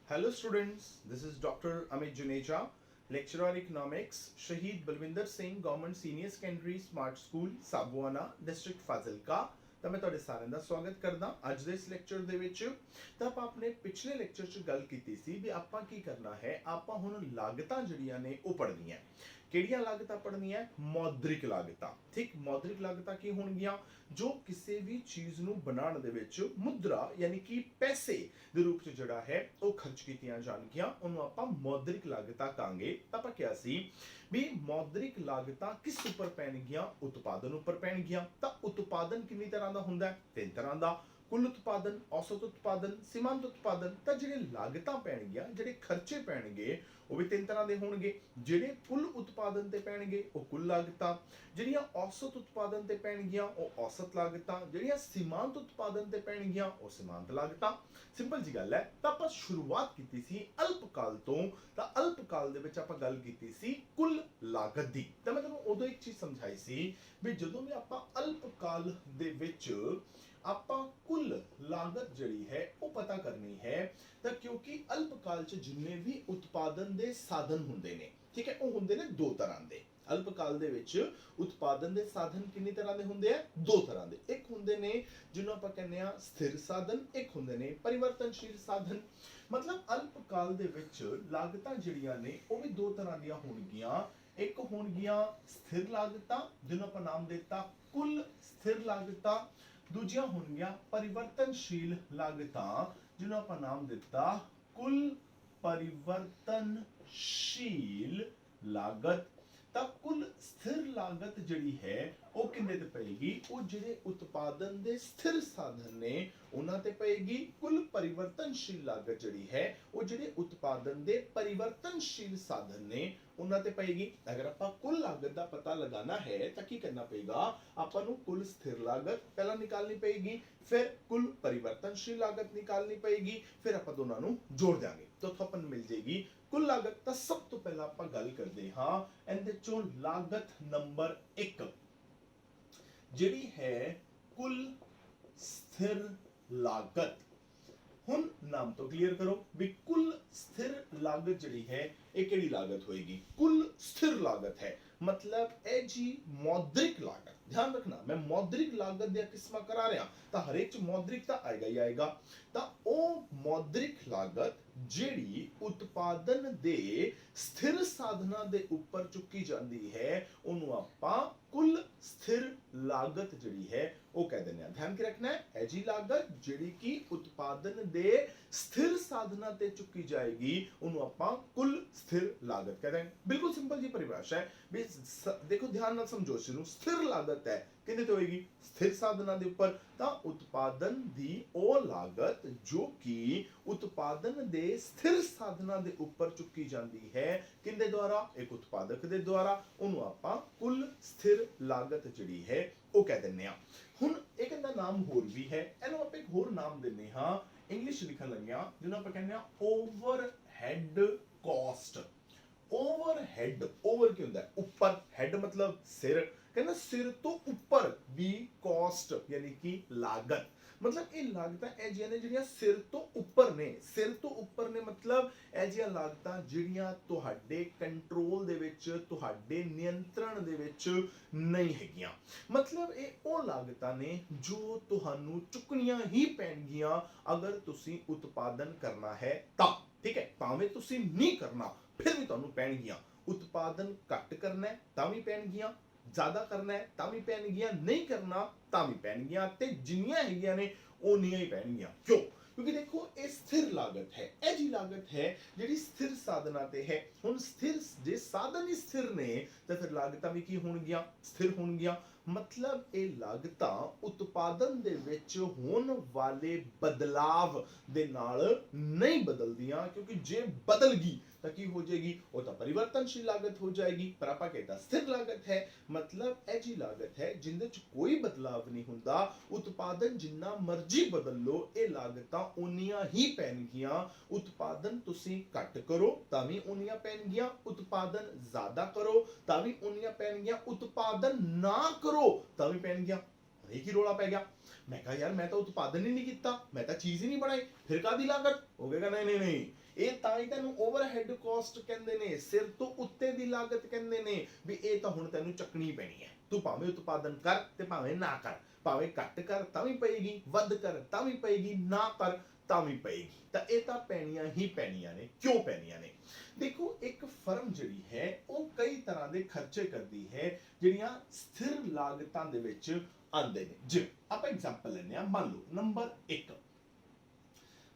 Hello students, this is Dr. Amit Juneja, lecturer economics, Shahid Balwinder Singh Government Senior Secondary Smart School, Sabwana, District Fazilka। ਤਾਂ ਮੈਂ ਤੁਹਾਡੇ ਸਾਰਿਆਂ ਦਾ ਸਵਾਗਤ ਕਰਦਾ ਅੱਜ ਦੇ ਇਸ ਲੈਕਚਰ ਦੇ ਵਿੱਚ। ਤਾਂ ਆਪਾਂ ਆਪਣੇ ਪਿਛਲੇ ਲੈਕਚਰ 'ਚ ਗੱਲ ਕੀਤੀ ਸੀ ਵੀ ਆਪਾਂ ਕੀ ਕਰਨਾ ਹੈ, ਆਪਾਂ ਹੁਣ ਲਾਗਤਾਂ ਜਿਹੜੀਆਂ ਨੇ ਉਹ ਪੜ੍ਹਨੀਆਂ। ਕਿਹੜੀਆਂ ਲਾਗਤਾਂ ਪੜ੍ਹਨੀਆਂ? ਮੌਦਰਿਕ ਲਾਗਤਾਂ। ਠੀਕ, ਮੌਦਰਿਕ ਲਾਗਤਾਂ ਕੀ ਹੋਣਗੀਆਂ? ਜੋ ਕਿਸੇ ਵੀ ਚੀਜ਼ ਨੂੰ ਬਣਾਉਣ ਦੇ ਵਿੱਚ ਮੁਦਰਾ ਯਾਨੀ ਕਿ ਪੈਸੇ ਦੇ ਰੂਪ 'ਚ ਜਿਹੜਾ ਹੈ ਉਹ ਖਰਚ ਕੀਤੀਆਂ ਜਾਣਗੀਆਂ, ਉਹਨੂੰ ਆਪਾਂ ਮੌਦਰਿਕ ਲਾਗਤਾਂ ਕਹਾਂਗੇ। ਤਾਂ ਆਪਾਂ ਕਿਹਾ ਸੀ ਵੀ ਮੌਦਰਿਕ ਲਾਗਤਾਂ ਕਿਸ ਉੱਪਰ ਪੈਣਗੀਆਂ? ਉਤਪਾਦਨ ਉੱਪਰ ਪੈਣਗੀਆਂ। ਤਾਂ ਉਤਪਾਦਨ ਕਿੰਨੀ ਤਰ੍ਹਾਂ ਦਾ ਹੁੰਦਾ ਹੈ? 3 ਤਰ੍ਹਾਂ ਦਾ। ਕੁੱਲ ਉਤਪਾਦਨ, ਔਸਤ ਉਤਪਾਦਨ, ਸੀਮਾਂਤ ਉਤਪਾਦਨ। ਤਾਂ ਜਿਹੜੇ ਲਾਗਤਾਂ ਪੈਣਗੀਆਂ, ਜਿਹੜੇ ਖਰਚੇ ਪੈਣਗੇ ਉਹ ਵੀ 3 ਤਰ੍ਹਾਂ ਦੇ ਹੋਣਗੇ। ਜਿਹੜੇ ਕੁੱਲ ਉਤਪਾਦਨ ਤੇ ਪੈਣਗੇ ਉਹ ਕੁੱਲ ਲਾਗਤਾਂ, ਜਿਹੜੀਆਂ ਔਸਤ ਉਤਪਾਦਨ ਤੇ ਪੈਣਗੀਆਂ ਉਹ ਔਸਤ ਲਾਗਤਾਂ, ਜਿਹੜੀਆਂ ਸੀਮਾਂਤ ਉਤਪਾਦਨ ਤੇ ਪੈਣਗੀਆਂ ਉਹ ਸੀਮਾਂਤ ਲਾਗਤਾਂ। ਸਿੰਪਲ ਜੀ ਗੱਲ ਹੈ। ਤਾਂ ਆਪਾਂ ਸ਼ੁਰੂਆਤ ਕੀਤੀ ਸੀ ਅਲਪਕਾਲ ਤੋਂ। ਤਾਂ ਅਲਪਕਾਲ ਦੇ ਵਿੱਚ ਆਪਾਂ ਗੱਲ ਕੀਤੀ ਸੀ ਕੁੱਲ ਲਾਗਤ ਦੀ। ਤਾਂ ਮੈਂ ਤੁਹਾਨੂੰ ਉਦੋਂ ਇੱਕ ਚੀਜ਼ ਸਮਝਾਈ ਸੀ ਵੀ ਜਦੋਂ ਵੀ ਆਪਾਂ ਅਲਪਕਾਲ ਦੇ ਵਿੱਚ ਆਪਾਂ ਕੁੱਲ ਲਾਗਤ ਜਿਹੜੀ ਹੈ ਉਹ ਪਤਾ ਕਰਨੀ ਹੈ, ਤਾਂ ਕਿਉਂਕਿ ਅਲਪਕਾਲ 'ਚ ਜਿੰਨੇ ਵੀ ਉਤਪਾਦਨ ਦੇ ਸਾਧਨ ਹੁੰਦੇ ਨੇ, ਠੀਕ ਹੈ, ਉਹ ਹੁੰਦੇ ਨੇ 2 ਤਰ੍ਹਾਂ ਦੇ। ਅਲਪਕਾਲ ਦੇ ਵਿੱਚ ਉਤਪਾਦਨ ਦੇ ਸਾਧਨ ਕਿੰਨੀ ਤਰ੍ਹਾਂ ਦੇ ਹੁੰਦੇ ਆ? 2 ਤਰ੍ਹਾਂ ਦੇ। ਇੱਕ ਹੁੰਦੇ ਨੇ ਜਿਹਨੂੰ ਆਪਾਂ ਕਹਿੰਦੇ ਆ ਸਥਿਰ ਸਾਧਨ, ਇੱਕ ਹੁੰਦੇ ਨੇ ਪਰਿਵਰਤਨਸ਼ੀਲ ਸਾਧਨ। ਮਤਲਬ ਅਲਪਕਾਲ ਦੇ ਵਿੱਚ ਲਾਗਤਾਂ ਜਿਹੜੀਆਂ ਨੇ ਉਹ ਵੀ 2 ਤਰ੍ਹਾਂ ਦੀਆਂ ਹੋਣਗੀਆਂ। ਇੱਕ ਹੋਣਗੀਆਂ ਸਥਿਰ ਲਾਗਤਾਂ ਜਿਹਨੂੰ ਆਪਾਂ ਨਾਮ ਦਿੱਤਾ ਕੁੱਲ ਸਥਿਰ ਲਾਗਤਾਂ। ਦੂਜੀਆਂ ਹੋਣਗੀਆਂ ਪਰਿਵਰਤਨਸ਼ੀਲ ਲਾਗਤਾਂ ਜਿਹਨੂੰ ਆਪਾਂ ਨਾਮ ਦਿੱਤਾ ਕੁੱਲ ਪਰਿਵਰਤਨਸ਼ੀਲ ਲਾਗਤ। ਤਾਂ ਕੁੱਲ ਸਥਿਰ ਲਾਗਤ ਜਿਹੜੀ ਹੈ ਉਹ ਕਿੰਨੇ ਤੇ ਪਏਗੀ? ਉਹ ਜਿਹੜੇ ਉਤਪਾਦਨ ਦੇ ਸਥਿਰ ਸਾਧਨ ਨੇ ਉਹਨਾਂ ਤੇ ਪਏਗੀ। ਕੁੱਲ ਪਰਿਵਰਤਨਸ਼ੀਲ ਲਾਗਤ ਜਿਹੜੀ ਹੈ ਉਹ ਜਿਹੜੇ ਉਤਪਾਦਨ ਦੇ ਪਰਿਵਰਤਨਸ਼ੀਲ ਸਾਧਨ ਨੇ ਉਹਨਾਂ ਤੇ ਪਏਗੀ। ਅਗਰ ਆਪਾਂ ਕੁੱਲ ਲਾਗਤ ਦਾ ਪਤਾ ਲਗਾਉਣਾ ਹੈ ਤਾਂ ਕੀ ਕਰਨਾ ਪਏਗਾ? ਆਪਾਂ ਨੂੰ ਕੁੱਲ ਸਥਿਰ ਲਾਗਤ ਪਹਿਲਾਂ ਨਿਕਾਲਣੀ ਪਏਗੀ, ਫਿਰ ਕੁੱਲ ਪਰਿਵਰਤਨਸ਼ੀਲ ਲਾਗਤ ਨਿਕਾਲਣੀ ਪਏਗੀ, ਫਿਰ ਆਪਾਂ ਦੋਨਾਂ ਨੂੰ ਜੋੜ ਦਿਆਂਗੇ ਤਾਂ ਉੱਥੋਂ ਆਪਾਂ ਨੂੰ ਮਿਲ ਜਾਏਗੀ ਕੁੱਲ ਲਾਗਤ। ਤਾਂ ਸਭ ਤੋਂ ਪਹਿਲਾਂ ਆਪਾਂ ਗੱਲ ਕਰਦੇ ਹਾਂ ਇਹਦੇ ਚੋਂ ਲਾਗਤ ਨੰਬਰ 1 ਜਿਹੜੀ ਹੈ ਕੁੱਲ ਸਥਿਰ ਲਾਗਤ। ਹੁਣ ਨਾਮ ਤੋਂ ਕਲੀਅਰ ਕਰੋ ਵੀ ਕੁੱਲ ਸਥਿਰ ਲਾਗਤ ਜਿਹੜੀ ਹੈ ਇਹ ਕਿਹੜੀ ਲਾਗਤ ਹੋਏਗੀ? ਕੁੱਲ ਸਥਿਰ ਲਾਗਤ ਹੈ मतलब ਇਹ ਜੀ मौद्रिक लागत। ध्यान रखना मैं मौद्रिक लागत ਦੀਆਂ ਕਿਸਮਾਂ ਕਰਾ ਰਿਹਾ ਤਾਂ ਹਰੇਕ ਚ मौद्रिक ਤਾਂ ਆਏਗਾ ਹੀ ਆਏਗਾ। ਤਾਂ ਉਹ मौद्रिक लागत ਜਿਹੜੀ ਉਤਪਾਦਨ ਦੇ ਸਥਿਰ ਸਾਧਨਾਂ ਦੇ ਉੱਪਰ ਚੁੱਕੀ ਜਾਂਦੀ ਹੈ ਉਹਨੂੰ ਆਪਾਂ ਕੁੱਲ ਸਥਿਰ ਲਾਗਤ ਜਿਹੜੀ ਹੈ ਉਹ ਕਹਿ ਦਿੰਦੇ ਆ। ਧਿਆਨ ਕੇ ਰੱਖਣਾ ਹੈ ਇਹ ਜੀ ਲਾਗਤ ਜਿਹੜੀ ਕਿ ਉਤਪਾਦਨ ਦੇ ਸਥਿਰ ਸਾਧਨਾਂ ਤੇ ਚੁੱਕੀ ਜਾਏਗੀ ਉਹਨੂੰ ਆਪਾਂ ਕੁੱਲ ਸਥਿਰ ਲਾਗਤ कहते हैं। बिल्कुल सिंपल जी परिभाषा है। देखो ध्यान ਨਾਲ ਸਮਝੋ ਇਸ ਨੂੰ। ਸਥਿਰ ਲਾਗਤ ਹੈ ਕਿਹਦੇ ਤੇ ਹੋਏਗੀ? ਸਥਿਰ ਸਾਧਨਾਂ ਦੇ ਉੱਪਰ। ਤਾਂ ਉਤਪਾਦਨ ਦੀ ਉਹ ਲਾਗਤ ਜੋ ਕਿ ਉਤਪਾਦਨ ਦੇ ਸਥਿਰ ਸਾਧਨਾਂ ਦੇ ਉੱਪਰ ਚੁੱਕੀ ਜਾਂਦੀ ਹੈ ਕਿਹਦੇ ਦੁਆਰਾ? ਇੱਕ ਉਤਪਾਦਕ ਦੇ ਦੁਆਰਾ, ਉਹਨੂੰ ਆਪਾਂ ਕੁੱਲ ਸਥਿਰ ਲਾਗਤ ਜਿਹੜੀ ਹੈ ਉਹ ਕਹਿ ਦਿੰਦੇ ਆ। ਹੁਣ ਇੱਕ ਇਹਦਾ ਨਾਮ ਹੋਰ ਵੀ ਹੈ, ਇਹਨੂੰ ਆਪਾਂ ਇੱਕ ਹੋਰ ਨਾਮ ਦਿੰਦੇ ਹਾਂ ਇੰਗਲਿਸ਼ ਲਿਖਣ ਲੱਗਿਆ ਜਿਹਨੂੰ ਆਪਾਂ ਕਹਿੰਦੇ ਆ ਓਵਰਹੈਡ ਕਾਸਟ। ओवरहेड, ओवर ਕੀ ਹੁੰਦਾ? ਉੱਪਰ, ਹੈਡ ਮਤਲਬ ਸਿਰ, ਕਹਿੰਦਾ ਸਿਰ ਤੋਂ ਉੱਪਰ ਦੀ ਕਾਸਟ ਯਾਨੀ ਕਿ ਲਾਗਤ। ਮਤਲਬ ਇਹ ਲਾਗਤਾਂ ਇਹ ਜਿਹੀਆਂ ਨੇ ਜਿਹੜੀਆਂ ਸਿਰ ਤੋਂ ਉੱਪਰ ਨੇ। ਸਿਰ ਤੋਂ ਉੱਪਰ ਨੇ ਮਤਲਬ ਇਹ ਜਿਹੀਆਂ ਲਾਗਤਾਂ ਜਿਹੜੀਆਂ ਤੁਹਾਡੇ ਕੰਟਰੋਲ ਦੇ ਵਿੱਚ, ਤੁਹਾਡੇ ਨਿਯੰਤਰਣ ਦੇ ਵਿੱਚ ਨਹੀਂ ਹੈਗੀਆਂ। ਮਤਲਬ ਇਹ ਉਹ ਲਾਗਤਾਂ ਨੇ ਜੋ ਤੁਹਾਨੂੰ ਚੁੱਕਣੀਆਂ ਹੀ ਪੈਣਗੀਆਂ ਅਗਰ ਤੁਸੀਂ ਉਤਪਾਦਨ ਕਰਨਾ ਹੈ ਤਾਂ। ਠੀਕ ਹੈ, ਭਾਵੇਂ ਤੁਸੀਂ ਨਹੀਂ ਕਰਨਾ ਫਿਰ ਵੀ ਤੁਹਾਨੂੰ ਪੈਣਗੀਆਂ। ਉਤਪਾਦਨ ਘੱਟ ਕਰਨਾ ਹੈ ਤਾਂ ਵੀ ਪੈਣਗੀਆਂ, ਜ਼ਿਆਦਾ ਕਰਨਾ ਹੈ ਤਾਂ ਵੀ ਪੈਣਗੀਆਂ, ਨਹੀਂ ਕਰਨਾ ਤਾਂ ਵੀ ਪੈਣਗੀਆਂ, ਤੇ ਜਿੰਨੀਆਂ ਹੈਗੀਆਂ ਨੇ ਉਨੀਆਂ ਹੀ ਪੈਣਗੀਆਂ। ਕਿਉਂ? ਕਿਉਂਕਿ ਦੇਖੋ ਇਹ ਸਥਿਰ ਲਾਗਤ ਹੈ। ਇਹ ਜੀ ਲਾਗਤ ਹੈ ਜਿਹੜੀ ਸਥਿਰ ਸਾਧਨਾਂ ਤੇ ਹੈ। ਹੁਣ ਸਥਿਰ ਜੇ ਸਾਧਨ ਹੀ ਸਥਿਰ ਨੇ ਤਾਂ ਫਿਰ ਲਾਗਤਾਂ ਵੀ ਕੀ ਹੋਣਗੀਆਂ? ਸਥਿਰ ਹੋਣਗੀਆਂ। ਮਤਲਬ ਇਹ ਲਾਗਤਾਂ ਉਤਪਾਦਨ ਦੇ ਵਿੱਚ ਹੋਣ ਵਾਲੇ ਬਦਲਾਵ ਦੇ ਨਾਲ ਨਹੀਂ ਬਦਲਦੀਆਂ, ਕਿਉਂਕਿ ਜੇ ਬਦਲ ਗਈ ਤਾਂ ਕੀ ਹੋ ਜਾਏਗੀ? ਉਹ ਤਾਂ ਪਰਿਵਰਤਨਸ਼ੀਲ ਲਾਗਤ ਹੋ ਜਾਏਗੀ। ਪਰ ਆਪਾਂ ਕਹਿੰਦਾ ਸਥਿਰ ਲਾਗਤ ਹੈ। ਮਤਲਬ ਇਹ ਜੀ ਲਾਗਤ ਹੈ ਜਿੰਦੇ ਚ ਕੋਈ ਬਦਲਾਵ ਨਹੀਂ ਹੁੰਦਾ। ਉਤਪਾਦਨ ਜਿੰਨਾ ਮਰਜ਼ੀ ਬਦਲ ਲਓ ਇਹ ਲਾਗਤਾਂ ਉਨੀਆਂ ਹੀ ਪੈਣਗੀਆਂ। ਉਤਪਾਦਨ ਤੁਸੀਂ ਘੱਟ ਕਰੋ ਤਾਂ ਵੀ ਉਨੀਆਂ ਪੈਣਗੀਆਂ, ਉਤਪਾਦਨ ਜ਼ਿਆਦਾ ਕਰੋ ਤਾਂ ਵੀ ਉਨੀਆਂ ਪੈਣਗੀਆਂ, ਉਤਪਾਦਨ ਨਾ ਕਰੋ ਤਾਂ ਵੀ ਪੈਣਗੀਆਂ। ਇਹ ਕੀ ਰੋਲਾ ਪੈ ਗਿਆ? ਮੈਂ ਕਹਾ यार मैं तो उत्पादन ही नहीं किया, मैं तो चीज ही नहीं बनाई, फिर कादी लागत? हो गएगा नहीं नहीं नहीं, ਇਹ ਤਾਂ ਹੀ ਤੈਨੂੰ ਓਵਰਹੈਡ ਕਾਸਟ ਕਹਿੰਦੇ ਨੇ, ਸਿਰ ਤੋਂ ਉੱਤੇ ਦੀ ਲਾਗਤ ਕਹਿੰਦੇ ਨੇ ਵੀ ਇਹ ਤਾਂ ਹੁਣ ਤੈਨੂੰ ਚੱਕਣੀ ਪੈਣੀ ਹੈ। ਤੂੰ ਭਾਵੇਂ ਉਤਪਾਦਨ ਕਰ ਤੇ ਭਾਵੇਂ ਨਾ ਕਰ, ਭਾਵੇਂ ਘੱਟ ਕਰ ਤਾਂ ਵੀ ਪਏਗੀ, ਵੱਧ ਕਰ ਤਾਂ ਵੀ ਪਏਗੀ, ਨਾ ਕਰ ਤਾਂ ਵੀ ਪਏਗੀ। ਤਾਂ ਇਹ ਤਾਂ ਪੈਣੀਆਂ ਹੀ ਪੈਣੀਆਂ ਨੇ। ਕਿਉਂ ਪੈਣੀਆਂ ਨੇ? ਦੇਖੋ, ਇੱਕ ਫਰਮ ਜਿਹੜੀ ਹੈ ਉਹ ਕਈ ਤਰ੍ਹਾਂ ਦੇ ਖਰਚੇ ਕਰਦੀ ਹੈ ਜਿਹੜੀਆਂ ਸਥਿਰ ਲਾਗਤਾਂ ਦੇ ਵਿੱਚ ਆਉਂਦੇ ਨੇ। ਜਿਵੇਂ ਆਪਾਂ ਐਗਜ਼ਾਮਪਲ ਲੈਂਦੇ ਆ, ਮੰਨ ਲਓ ਨੰਬਰ 1,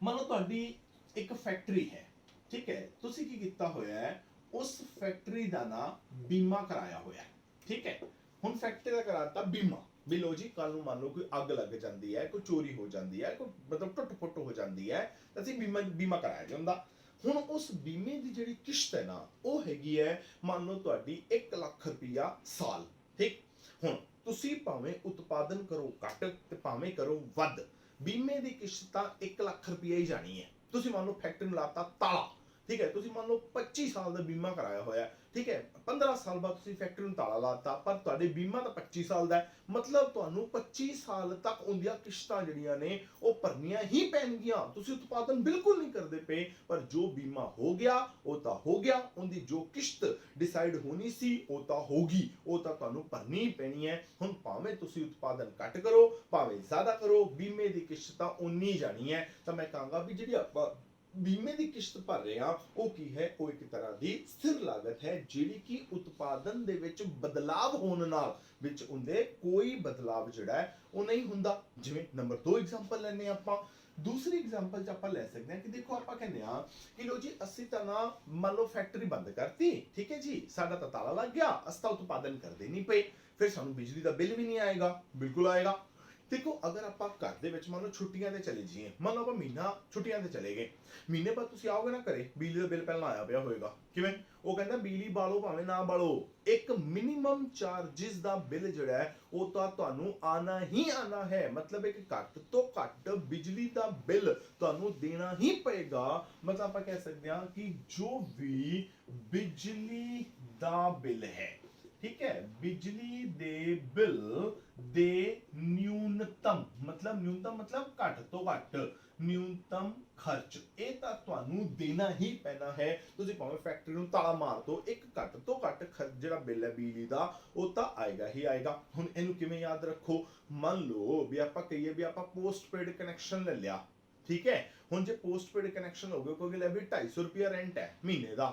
ਮੰਨ ਲਓ ਤੁਹਾਡੀ ਇੱਕ ਫੈਕਟਰੀ ਹੈ, ਠੀਕ ਹੈ। ਤੁਸੀਂ ਕੀ ਕੀਤਾ ਹੋਇਆ ਹੈ, ਉਸ ਫੈਕਟਰੀ ਦਾ ਨਾ ਬੀਮਾ ਕਰਾਇਆ ਹੋਇਆ ਹੈ, ਠੀਕ ਹੈ। ਹੁਣ ਫੈਕਟਰੀ ਦਾ ਕਰਾਤਾ ਬੀਮਾ ਵੀ ਲੋ ਜੀ, ਕੱਲ ਨੂੰ ਮੰਨ ਲਓ ਕੋਈ ਅੱਗ ਲੱਗ ਜਾਂਦੀ ਹੈ, ਕੋਈ ਚੋਰੀ ਹੋ ਜਾਂਦੀ ਹੈ, ਕੋਈ ਮਤਲਬ ਟੁੱਟ-ਫੁੱਟ ਹੋ ਜਾਂਦੀ ਹੈ, ਤਾਂ ਅਸੀਂ ਬੀਮਾ ਕਰਾਇਆ ਜਾਂਦਾ। ਹੁਣ ਉਸ ਬੀਮੇ ਦੀ ਜਿਹੜੀ ਕਿਸ਼ਤ ਹੈ ਨਾ, ਉਹ ਹੈਗੀ ਹੈ ਮੰਨ ਲਓ ਤੁਹਾਡੀ 1 ਲੱਖ ਰੁਪਇਆ ਸਾਲ, ਠੀਕ। ਹੁਣ ਤੁਸੀਂ ਭਾਵੇਂ ਉਤਪਾਦਨ ਕਰੋ ਘੱਟ ਤੇ ਭਾਵੇਂ ਕਰੋ ਵੱਧ, ਬੀਮੇ ਦੀ ਕਿਸ਼ਤ ਤਾਂ 1 ਲੱਖ ਰੁਪਇਆ ਹੀ ਜਾਣੀ ਹੈ। ਤੁਸੀਂ ਮੰਨ ਲਓ ਫੈਕਟਰੀ ਨੂੰ ਲਾਤਾ ਤਾਲਾ, ਠੀਕ ਹੈ। ਤੁਸੀਂ ਮੰਨ ਲਓ 25 ਸਾਲ ਦਾ ਬੀਮਾ ਕਰਾਇਆ ਹੋਇਆ, ਠੀਕ ਹੈ। 15 ਸਾਲ ਬਾਅਦ ਤੁਸੀਂ ਫੈਕਟਰੀ ਨੂੰ ਤਾਲਾ ਲਾਤਾ, ਪਰ ਤੁਹਾਡੇ ਬੀਮਾ ਤਾਂ 25 ਸਾਲ ਦਾ ਹੈ, ਮਤਲਬ ਤੁਹਾਨੂੰ 25 ਸਾਲ ਤੱਕ ਉਹਦੀਆਂ ਕਿਸ਼ਤਾਂ ਜਿਹੜੀਆਂ ਨੇ ਉਹ ਭਰਨੀਆਂ ਹੀ ਪੈਣਗੀਆਂ। ਤੁਸੀਂ ਉਤਪਾਦਨ ਬਿਲਕੁਲ ਨਹੀਂ ਕਰਦੇ ਪਏ, ਪਰ ਜੋ ਬੀਮਾ ਹੋ ਗਿਆ ਉਹ ਤਾਂ ਹੋ ਗਿਆ, ਉਹਦੀ ਜੋ ਕਿਸ਼ਤ ਡਿਸਾਈਡ ਹੋਣੀ ਸੀ ਉਹ ਤਾਂ ਹੋਗੀ, ਉਹ ਤਾਂ ਤੁਹਾਨੂੰ ਭਰਨੀ ਪੈਣੀ ਹੈ। ਹੁਣ ਭਾਵੇਂ ਤੁਸੀਂ ਉਤਪਾਦਨ ਘੱਟ ਕਰੋ ਭਾਵੇਂ ਜ਼ਿਆਦਾ ਕਰੋ, ਬੀਮੇ ਦੀ ਕਿਸ਼ਤ ਤਾਂ ਉਨੀ ਜਾਣੀ ਹੈ। ਤਾਂ ਮੈਂ ਕਹਾਂਗਾ ਵੀ ਜਿਹੜੀ ਆਪਾਂ ਬੀਮੇ ਦੀ ਕਿਸ਼ਤ ਭਰ ਰਹੇ ਹਾਂ ਉਹ ਕੀ ਹੈ, ਉਹ ਇੱਕ ਤਰ੍ਹਾਂ ਦੀ ਸਥਿਰ ਲਾਗਤ ਹੈ ਜਿਹੜੀ ਕਿ ਉਤਪਾਦਨ ਦੇ ਵਿੱਚ ਬਦਲਾਵ ਹੋਣ ਨਾਲ ਵਿੱਚ ਹੁੰਦੇ ਕੋਈ ਬਦਲਾਵ ਜਿਹੜਾ ਹੈ ਉਹ ਨਹੀਂ ਹੁੰਦਾ। ਜਿਵੇਂ ਨੰਬਰ 2 ਐਗਜ਼ਾਮਪਲ ਲੈਣੇ ਆਪਾਂ, ਦੂਸਰੀ ਐਗਜ਼ਾਮਪਲ ਚ ਆਪਾਂ ਲੈ ਸਕਦੇ ਹਾਂ ਕਿ ਦੇਖੋ ਆਪਾਂ ਕਹਿੰਦੇ ਆ ਕਿ ਲੋ ਜੀ ਅਸੀਂ ਤਾਂ ਨਾ ਮੰਨ ਲਓ ਫੈਕਟਰੀ ਬੰਦ ਕਰਤੀ, ਠੀਕ ਹੈ ਜੀ, ਸਾਡਾ ਤਾਂ ਤਾਲਾ ਲੱਗ ਗਿਆ, ਅਸੀਂ ਤਾਂ ਉਤਪਾਦਨ ਕਰਦੇ ਨਹੀਂ ਪਏ, ਫਿਰ ਸਾਨੂੰ ਬਿਜਲੀ ਦਾ ਬਿੱਲ ਵੀ ਨਹੀਂ ਆਏਗਾ। ਬਿਲਕੁਲ ਆਏਗਾ। ਦੇਖੋ, ਅਗਰ ਆਪਾਂ ਘਰ ਦੇ ਵਿੱਚ ਮੰਨ ਲਓ ਛੁੱਟੀਆਂ ਤੇ ਚਲੇ ਜਾਈਏ, ਮੰਨ ਲਓ ਆਪਾਂ ਮਹੀਨਾ ਛੁੱਟੀਆਂ ਤੇ ਚਲੇ ਗਏ, ਮਹੀਨੇ ਬਾਅਦ ਤੁਸੀਂ ਆਓਗੇ ਨਾ ਘਰੇ, ਬਿਜਲੀ ਦਾ ਬਿੱਲ ਪਹਿਲਾਂ ਆਇਆ ਪਿਆ ਹੋਏਗਾ। ਕਿਵੇਂ? ਉਹ ਕਹਿੰਦਾ ਬਿਜਲੀ ਬਾਲੋ ਭਾਵੇਂ ਨਾ ਬਾਲੋ, ਇੱਕ ਮਿਨੀਮਮ ਚਾਰजेस ਦਾ ਬਿੱਲ ਜਿਹੜਾ ਹੈ ਉਹ ਤਾਂ ਤੁਹਾਨੂੰ ਆਣਾ ਹੀ ਆਣਾ ਹੈ। ਮਤਲਬ ਇੱਕ ਘੱਟ ਤੋਂ ਘੱਟ ਬਿਜਲੀ ਦਾ ਬਿੱਲ ਤੁਹਾਨੂੰ ਦੇਣਾ ਹੀ ਪਏਗਾ। ਮਤਲਬ ਆਪਾਂ ਕਹਿ ਸਕਦੇ ਹਾਂ ਕਿ ਜੋ ਵੀ ਬਿਜਲੀ ਦਾ ਬਿੱਲ ਹੈ, ठीक है, बिजली दे बिल दे न्यूनतम मतलब घट तो घट न्यूनतम खर्च ਇਹ ਤਾਂ ਤੁਹਾਨੂੰ ਦੇਣਾ ਹੀ ਪੈਣਾ ਹੈ। ਤੁਸੀਂ ਭਾਵੇਂ ਫੈਕਟਰੀ ਨੂੰ ਤਾਲਾ ਮਾਰ ਦੋ, ਇੱਕ ਘੱਟ ਤੋਂ ਘੱਟ ਜਿਹੜਾ ਬਿੱਲ ਹੈ ਬਿਜਲੀ ਦਾ ਉਹ ਤਾਂ ਆਏਗਾ ਹੀ ਆਏਗਾ। ਹੁਣ ਇਹਨੂੰ ਕਿਵੇਂ ਯਾਦ ਰੱਖੋ? ਮੰਨ ਲਓ ਵੀ ਆਪਾਂ ਕਹੀਏ ਵੀ ਆਪਾਂ ਪੋਸਟਪੇਡ ਕਨੈਕਸ਼ਨ ਲੈ ਲਿਆ, ਠੀਕ ਹੈ। ਹੁਣ ਜੇ ਪੋਸਟਪੇਡ ਕਨੈਕਸ਼ਨ ਹੋ ਗਿਆ, ਕੋਈ ਲੈ ਵੀ 250 ਰੁਪਿਆ ਰੈਂਟ ਹੈ ਮਹੀਨੇ ਦਾ।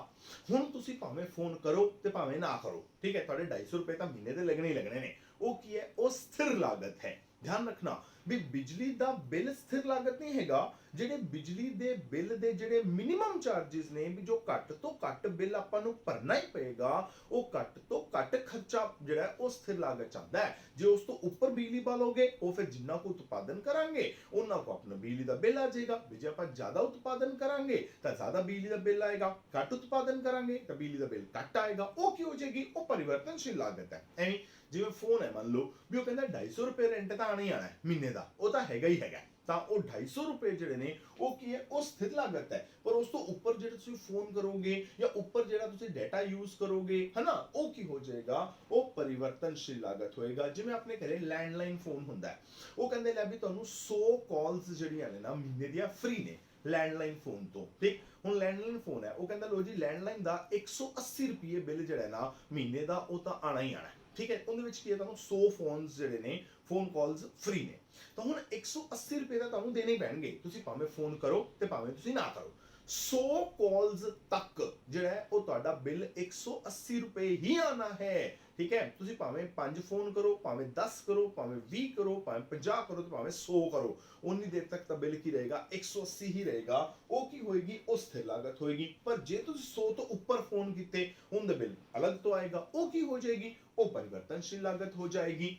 ਹੁਣ ਤੁਸੀਂ ਭਾਵੇਂ ਫੋਨ ਕਰੋ ਤੇ ਭਾਵੇਂ ਨਾ ਕਰੋ, ਠੀਕ ਹੈ, ਤੁਹਾਡੇ 250 ਰੁਪਏ ਤਾਂ ਮਹੀਨੇ ਦੇ ਲੱਗਣੇ ਹੀ ਲੱਗਣੇ ਨੇ। ਉਹ ਕੀ ਹੈ? ਉਹ ਸਥਿਰ ਲਾਗਤ ਹੈ। ਧਿਆਨ ਰੱਖਣਾ ਵੀ ਬਿਜਲੀ ਦਾ ਬਿੱਲ ਸਥਿਰ ਲਾਗਤ ਨਹੀਂ ਹੈਗਾ। ਜਿਹੜੇ ਬਿਜਲੀ ਦੇ ਬਿੱਲ ਦੇ ਜਿਹੜੇ ਮਿਨੀਮਮ ਚਾਰजेस ਨੇ, ਵੀ ਜੋ ਘੱਟ ਤੋਂ ਘੱਟ ਬਿੱਲ ਆਪਾਂ ਨੂੰ ਭਰਨਾ ਹੀ ਪਏਗਾ, ਉਹ ਘੱਟ ਤੋਂ ਘੱਟ ਖਰਚਾ ਜਿਹੜਾ ਉਹ ਸਥਿਰ ਲਾਗਤ ਚਾਹੁੰਦਾ ਹੈ। ਜੇ ਉਸ ਤੋਂ ਉੱਪਰ ਬਿਜਲੀ ਬਾਲੋਗੇ, ਉਹ ਫਿਰ ਜਿੰਨਾ ਕੋ ਉਤਪਾਦਨ ਕਰਾਂਗੇ ਉਹਨਾਂ ਕੋ ਆਪਣਾ ਬਿਜਲੀ ਦਾ ਬਿੱਲ ਆ ਜਾਏਗਾ। ਜੇ ਆਪਾਂ ਜ਼ਿਆਦਾ ਉਤਪਾਦਨ ਕਰਾਂਗੇ ਤਾਂ ਜ਼ਿਆਦਾ ਬਿਜਲੀ ਦਾ ਬਿੱਲ ਆਏਗਾ, ਘੱਟ ਉਤਪਾਦਨ ਕਰਾਂਗੇ ਤਾਂ ਬਿਜਲੀ ਦਾ ਬਿੱਲ ਘੱਟ ਆਏਗਾ। ਉਹ ਕੀ ਹੋ ਜਾਏਗੀ? ਉਹ ਪਰਿਵਰਤਨਸ਼ੀਲ ਲਾਗਤ ਹੈ। ਐਵੇਂ ਜਿਵੇਂ ਫੋਨ ਹੈ, ਮੰਨ ਲਓ ਵੀ ਉਹ ਕਹਿੰਦਾ 250 ਰੁਪਏ ਰੈਂਟ ਤਾਂ ਆਣਾ ਹੀ ਆਣਾ ਮਹੀਨੇ ਦਾ, ਉਹ ਤਾਂ ਹੈਗਾ ਹੀ ਹੈਗਾ। ਤਾਂ ਉਹ 250 ਰੁਪਏ ਜਿਹੜੇ ਨੇ ਉਹ ਕੀ ਹੈ? ਉਹ ਸਥਿਰ ਲਾਗਤ ਹੈ। ਪਰ ਉਸ ਤੋਂ ਉੱਪਰ ਜਿਹੜਾ ਤੁਸੀਂ ਫੋਨ ਕਰੋਗੇ ਜਾਂ ਉੱਪਰ ਜਿਹੜਾ ਤੁਸੀਂ ਡਾਟਾ ਯੂਜ਼ ਕਰੋਗੇ, ਹਨਾ, ਉਹ ਕੀ ਹੋ ਜਾਏਗਾ? ਉਹ ਪਰਿਵਰਤਨਸ਼ੀਲ ਲਾਗਤ ਹੋਏਗਾ। ਜਿਵੇਂ ਆਪਣੇ ਘਰੇ ਲੈਂਡਲਾਈਨ ਫੋਨ ਹੁੰਦਾ ਹੈ, ਉਹ ਕਹਿੰਦੇ ਲੈ ਵੀ ਤੁਹਾਨੂੰ 100 ਕਾਲਸ ਜਿਹੜੀਆਂ ਨੇ ਨਾ ਮਹੀਨੇ ਦੀਆਂ ਫ੍ਰੀ ਨੇ ਲੈਂਡਲਾਈਨ ਫੋਨ ਤੋਂ, ਠੀਕ। ਹੁਣ ਲੈਂਡਲਾਈਨ ਫੋਨ ਹੈ, ਉਹ ਕਹਿੰਦਾ ਲੋ ਜੀ ਲੈਂਡਲਾਈਨ ਦਾ 180 ਰੁਪਏ ਬਿੱਲ ਜਿਹੜਾ ਨਾ ਮਹੀਨੇ ਦਾ ਉਹ ਤਾਂ ਆਣਾ ਹੀ ਆਣਾ, ਠੀਕ ਹੈ। ਉਹਦੇ ਵਿੱਚ ਕੀ ਹੈ? ਤੁਹਾਨੂੰ 100 ਫੋਨਸ ਜਿਹੜੇ ਨੇ, ਫੋਨ ਕਾਲਸ ਫ੍ਰੀ ਨੇ। ਤਾਂ ਹੁਣ 180 ਰੁਪਏ ਦਾ ਤੁਹਾਨੂੰ ਦੇਣੇ ਪੈਣਗੇ, ਤੁਸੀਂ ਭਾਵੇਂ ਫੋਨ ਕਰੋ ਤੇ ਭਾਵੇਂ ਤੁਸੀਂ ਨਾ ਕਰੋ। 100 ਕਾਲਸ ਤੱਕ ਜਿਹੜਾ ਹੈ ਉਹ ਤੁਹਾਡਾ ਬਿੱਲ 180 ਰੁਪਏ ਹੀ ਆਣਾ ਹੈ, ਠੀਕ ਹੈ। ਤੁਸੀਂ ਭਾਵੇਂ 5 ਫੋਨ ਕਰੋ, ਭਾਵੇਂ 10 ਕਰੋ, ਭਾਵੇਂ 20 ਕਰੋ, ਭਾਵੇਂ 50 ਕਰੋ ਤੇ ਭਾਵੇਂ 100 ਕਰੋ, ਉਨੀ ਦੇਰ ਤੱਕ ਤਾਂ ਬਿੱਲ ਕੀ ਰਹੇਗਾ? 180 ਹੀ ਰਹੇਗਾ। ਉਹ ਕੀ ਹੋਏਗੀ? ਉਹ ਸਥਿਰ ਲਾਗਤ ਹੋਏਗੀ। ਪਰ ਜੇ ਤੁਸੀਂ 100 ਤੋਂ ਉੱਪਰ ਫੋਨ ਕੀਤੇ, ਉਹਦਾ ਬਿੱਲ ਅਲੱਗ ਤੋਂ ਆਏਗਾ। ਉਹ ਕੀ ਹੋ ਜਾਏਗੀ? ਉਹ ਪਰਿਵਰਤਨਸ਼ੀਲ ਲਾਗਤ ਹੋ ਜਾਏਗੀ।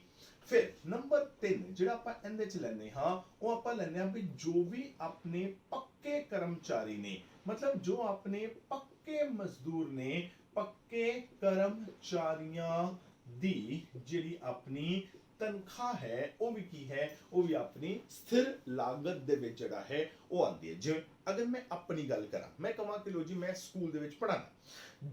ਫਿਰ ਨੰਬਰ 3 ਜਿਹੜਾ ਆਪਾਂ ਇਹਦੇ ਚ ਲੈਣੇ ਹਾਂ, ਉਹ ਆਪਾਂ ਲੈਣੇ ਹਾਂ ਵੀ ਜੋ ਵੀ ਆਪਣੇ ਪੱਕੇ ਕਰਮਚਾਰੀ ਨੇ, ਮਤਲਬ ਜੋ ਆਪਣੇ ਪੱਕੇ ਮਜ਼ਦੂਰ ਨੇ, ਪੱਕੇ ਕਰਮਚਾਰੀਆਂ ਦੀ ਜਿਹੜੀ ਆਪਣੀ ਤਨਖਾਹ ਹੈ ਉਹ ਵੀ ਕੀ ਹੈ? ਉਹ ਵੀ ਆਪਣੀ ਸਥਿਰ ਲਾਗਤ ਦੇ ਵਿੱਚ ਜਿਹੜਾ ਹੈ ਉਹ ਆਉਂਦੀ ਹੈ। ਜਿਵੇਂ ਅਗਰ ਮੈਂ ਆਪਣੀ ਗੱਲ ਕਰਾਂ, ਮੈਂ ਕਹਾਂ ਕਿ ਲੋ ਜੀ ਮੈਂ ਸਕੂਲ ਦੇ ਵਿੱਚ ਪੜ੍ਹਾਉਣਾ,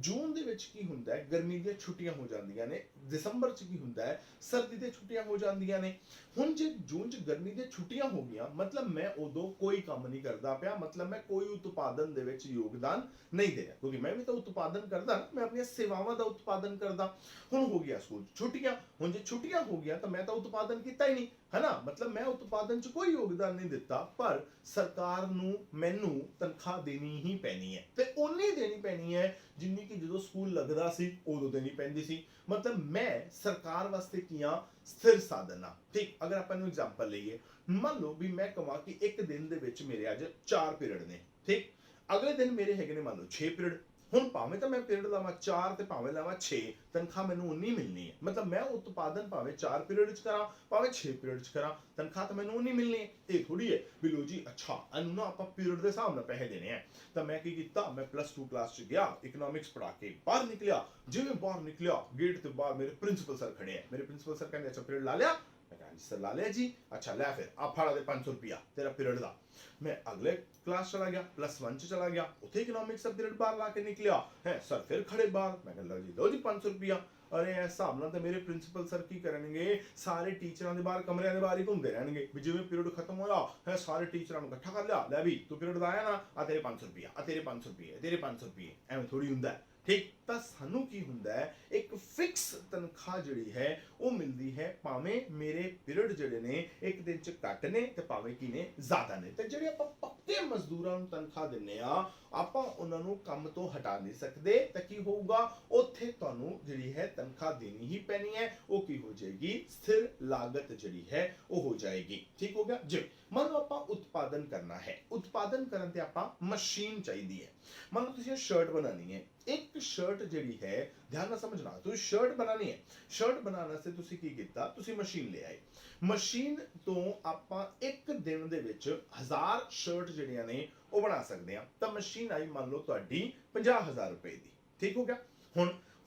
ਜੂਨ ਦੇ ਵਿੱਚ ਕੀ ਹੁੰਦਾ ਹੈ, ਗਰਮੀ ਦੀਆਂ ਛੁੱਟੀਆਂ ਹੋ ਜਾਂਦੀਆਂ ਨੇ, ਦਸੰਬਰ 'ਚ ਕੀ ਹੁੰਦਾ ਹੈ, ਸਰਦੀ ਦੀਆਂ ਛੁੱਟੀਆਂ ਹੋ ਜਾਂਦੀਆਂ ਨੇ। ਹੁਣ ਜੇ ਜੂਨ 'ਚ ਗਰਮੀ ਦੀਆਂ ਛੁੱਟੀਆਂ ਹੋ ਗਈਆਂ, ਮਤਲਬ ਮੈਂ ਉਦੋਂ ਕੋਈ ਕੰਮ ਨਹੀਂ ਕਰਦਾ ਪਿਆ, ਮਤਲਬ ਮੈਂ ਕੋਈ ਉਤਪਾਦਨ ਦੇ ਵਿੱਚ ਯੋਗਦਾਨ ਨਹੀਂ ਦੇ ਰਿਹਾ, ਕਿਉਂਕਿ ਮੈਂ ਵੀ ਤਾਂ ਉਤਪਾਦਨ ਕਰਦਾ ਨਾ, ਮੈਂ ਆਪਣੀਆਂ ਸੇਵਾਵਾਂ ਦਾ ਉਤਪਾਦਨ ਕਰਦਾ। ਹੁਣ ਹੋ ਗਿਆ ਸਕੂਲ ਛੁੱਟੀਆਂ, ਹੁਣ ਜੇ ਛੁੱਟੀਆਂ ਹੋ ਗਿਆ ਤਾਂ ਮੈਂ ਤਾਂ ਉਤਪਾਦਨ ਕੀਤਾ ਹੀ ਨਹੀਂ, ਹੈ ਨਾ, ਮਤਲਬ ਮੈਂ ਉਤਪਾਦਨ 'ਚ ਕੋਈ ਯੋਗਦਾਨ ਨਹੀਂ ਦਿੱਤਾ, ਪਰ ਸਰਕਾਰ ਨੂੰ ਮੈਨੂੰ ਤਨਖਾਹ ਦੇਣੀ ਹੀ ਪੈਣੀ ਹੈ, ਤੇ ਉਨੀ ਦੇਣੀ ਪੈਣੀ ਹੈ ਜਿੰਨੀ ਕਿ ਜਦੋਂ ਸਕੂਲ ਲੱਗਦਾ ਸੀ ਉਦੋਂ ਦੇਣੀ ਪੈਂਦੀ ਸੀ। ਮਤਲਬ ਮੈਂ ਸਰਕਾਰ ਵਾਸਤੇ ਕੀ ਆ, ਸਥਿਰ ਸਾਧਨ ਆ। ਠੀਕ, ਅਗਰ ਆਪਾਂ ਨੂੰ ਐਗਜ਼ਾਮਪਲ ਲਈਏ, ਮੰਨ ਲਓ ਵੀ ਮੈਂ ਕਹਾਂ ਕਿ ਇੱਕ ਦਿਨ ਦੇ ਵਿੱਚ ਮੇਰੇ ਅੱਜ 4 ਪੀਰੀਅਡ ਨੇ, ਠੀਕ, ਅਗਲੇ ਦਿਨ ਮੇਰੇ ਹੈਗੇ ਨੇ ਮੰਨ ਲਓ 6 ਪੀਰੀਅਡ। ਹੁਣ ਭਾਵੇਂ ਤਾਂ ਮੈਂ ਪੀਰੀਅਡ ਲਾਵਾਂ 4 ਤੇ ਭਾਵੇਂ ਲਾਵਾਂ 6, ਤਨਖਾਹ ਮੈਨੂੰ ਉਨੀ ਮਿਲਣੀ ਹੈ। ਮਤਲਬ ਮੈਂ ਉਤਪਾਦਨ ਭਾਵੇਂ 4 ਪੀਰੀਅਡ 'ਚ ਕਰਾਂ ਭਾਵੇਂ 6 ਪੀਰੀਅਡ 'ਚ ਕਰਾਂ, ਤਨਖਾਹ ਤਾਂ ਮੈਨੂੰ ਉਨੀ ਮਿਲਣੀ ਹੈ। ਇਹ ਥੋੜੀ ਹੈ ਵੀ ਲੋ ਜੀ ਅੱਛਾ ਇਹਨੂੰ ਨਾ ਆਪਾਂ ਪੀਰੀਅਡ ਦੇ ਹਿਸਾਬ ਨਾਲ ਪੈਸੇ ਦੇਣੇ ਆ। ਤਾਂ ਮੈਂ ਕੀ ਕੀਤਾ, ਮੈਂ +2 ਕਲਾਸ 'ਚ ਗਿਆ, ਇਕਨੋਮਿਕਸ ਪੜ੍ਹਾ ਕੇ ਬਾਹਰ ਨਿਕਲਿਆ। ਜਿਵੇਂ ਬਾਹਰ ਨਿਕਲਿਆ, ਗੇਟ ਤੇ ਬਾਹਰ ਮੇਰੇ ਪ੍ਰਿੰਸੀਪਲ ਸਰ ਖੜੇ ਆ। ਮੇਰੇ ਪ੍ਰਿੰਸੀਪਲ ਸਰ ਕਹਿੰਦੇ ਅੱਛਾ ਪੀਰੀਅਡ ਲਾ ਲਿਆ? ਮੈਂ ਕਹਾਂ ਜੀ ਸਰ ਲਾ ਲਿਆ ਜੀ। ਅੱਛਾ ਲੈ ਫਿਰ ਆ ਫੜਾ ਦੇ 500 ਰੁਪਿਆ ਤੇਰਾ ਪੀਰੀਅਡ ਦਾ। मैं अगले क्लास चला गया, +1 च चला गया, उथे इकोनॉमिक्स का पीरियड बाहर ला के निकलिया है, सर फिर खड़े बाहर। मैं कह लो जी 500 रुपया। अरे इस हिसाब नाल ते मेरे प्रिंसीपल सर की करनगे, सारे टीचरां दे बाहर कमरिਆਂ ਦੇ ਬਾਹਰ ਹੀ ਘੁੰਮਦੇ ਰਹਿਣਗੇ ਵੀ ਜਿਵੇਂ ਪੀਰੀਅਡ ਖਤਮ ਹੋਇਆ ਹੈ, ਸਾਰੇ ਟੀਚਰਾਂ ਨੂੰ ਇਕੱਠਾ ਕਰ ਲਿਆ, ਲੈ ਵੀ ਤੂੰ ਪੀਰੀਅਡ ਦਾ ਆਇਆ ਨਾ, ਆ ਤੇਰੇ 500 ਰੁਪਇਆ, ਆ ਤੇਰੇ 500 ਰੁਪਏ, ਤੇਰੇ 500 ਰੁਪਏ। ਐਵੇਂ ਥੋੜੀ ਹੁੰਦਾ ਹੈ। ਠੀਕ, ਤਾਂ ਸਾਨੂੰ ਕੀ ਹੁੰਦਾ ਹੈ, ਇੱਕ ਫਿਕਸ ਤਨਖਾਹ ਜਿਹੜੀ ਹੈ ਉਹ ਮਿਲਦੀ ਹੈ, ਭਾਵੇਂ ਮੇਰੇ ਪੀਰੀਅਡ ਜਿਹੜੇ ਨੇ ਇੱਕ ਦਿਨ 'ਚ ਘੱਟ ਨੇ ਤੇ ਭਾਵੇਂ ਕੀ ਨੇ ਜ਼ਿਆਦਾ ਨੇ। ਤੇ ਜਿਹੜੇ ਆਪਾਂ ਪੱਕੇ ਮਜ਼ਦੂਰਾਂ ਨੂੰ ਤਨਖਾਹ ਦਿੰਨੇ ਆ, ਆਪਾਂ ਉਹਨਾਂ ਨੂੰ ਕੰਮ ਤੋਂ ਹਟਾ ਨਹੀਂ ਸਕਦੇ, ਤਾਂ ਕੀ ਹੋਊਗਾ, ਉੱਥੇ ਤੁਹਾਨੂੰ ਜਿਹੜੀ ਹੈ ਤਨਖਾਹ ਦੇਣੀ ਹੀ ਪੈਣੀ ਹੈ। ਉਹ ਕੀ ਹੋ ਜਾਏਗੀ, ਸਥਿਰ ਲਾਗਤ ਜਿਹੜੀ ਹੈ ਉਹ ਹੋ ਜਾਏਗੀ। ਠੀਕ ਹੋ ਗਿਆ। ਜਿਵੇਂ ਮੰਨ ਲਓ ਆਪਾਂ ਉਤਪਾਦਨ ਕਰਨਾ ਹੈ, ਉਤਪਾਦਨ ਕਰਨ ਤੇ ਆਪਾਂ ਮਸ਼ੀਨ ਚਾਹੀਦੀ ਹੈ। ਮੰਨ ਲਓ ਤੁਸੀਂ ਸ਼ਰਟ ਬਣਾਣੀ ਹੈ, ਇੱਕ ਸ਼ਰਟ ਜਿਹੜੀ ਹੈ, ਧਿਆਨ ਨਾਲ ਸਮਝਣਾ, ਤੁਸੀਂ ਸ਼ਰਟ ਬਣਾਣੀ ਹੈ, ਸ਼ਰਟ ਬਣਾਉਣ ਵਾਸਤੇ ਤੁਸੀਂ ਕੀ ਕੀਤਾ, ਤੁਸੀਂ ਮਸ਼ੀਨ ਲੈ ਆਏ। ਮਸ਼ੀਨ ਤੋਂ ਆਪਾਂ ਇੱਕ ਦਿਨ ਦੇ ਵਿੱਚ 1000 ਸ਼ਰਟ ਜਿਹੜੀਆਂ ਨੇ ਉਹ ਬਣਾ ਸਕਦੇ ਆ। ਤਾਂ ਮਸ਼ੀਨ ਆਈ ਮੰਨ ਲਓ ਤੁਹਾਡੀ 50000 ਰੁਪਏ ਦੀ। ਠੀਕ ਹੋ ਗਿਆ।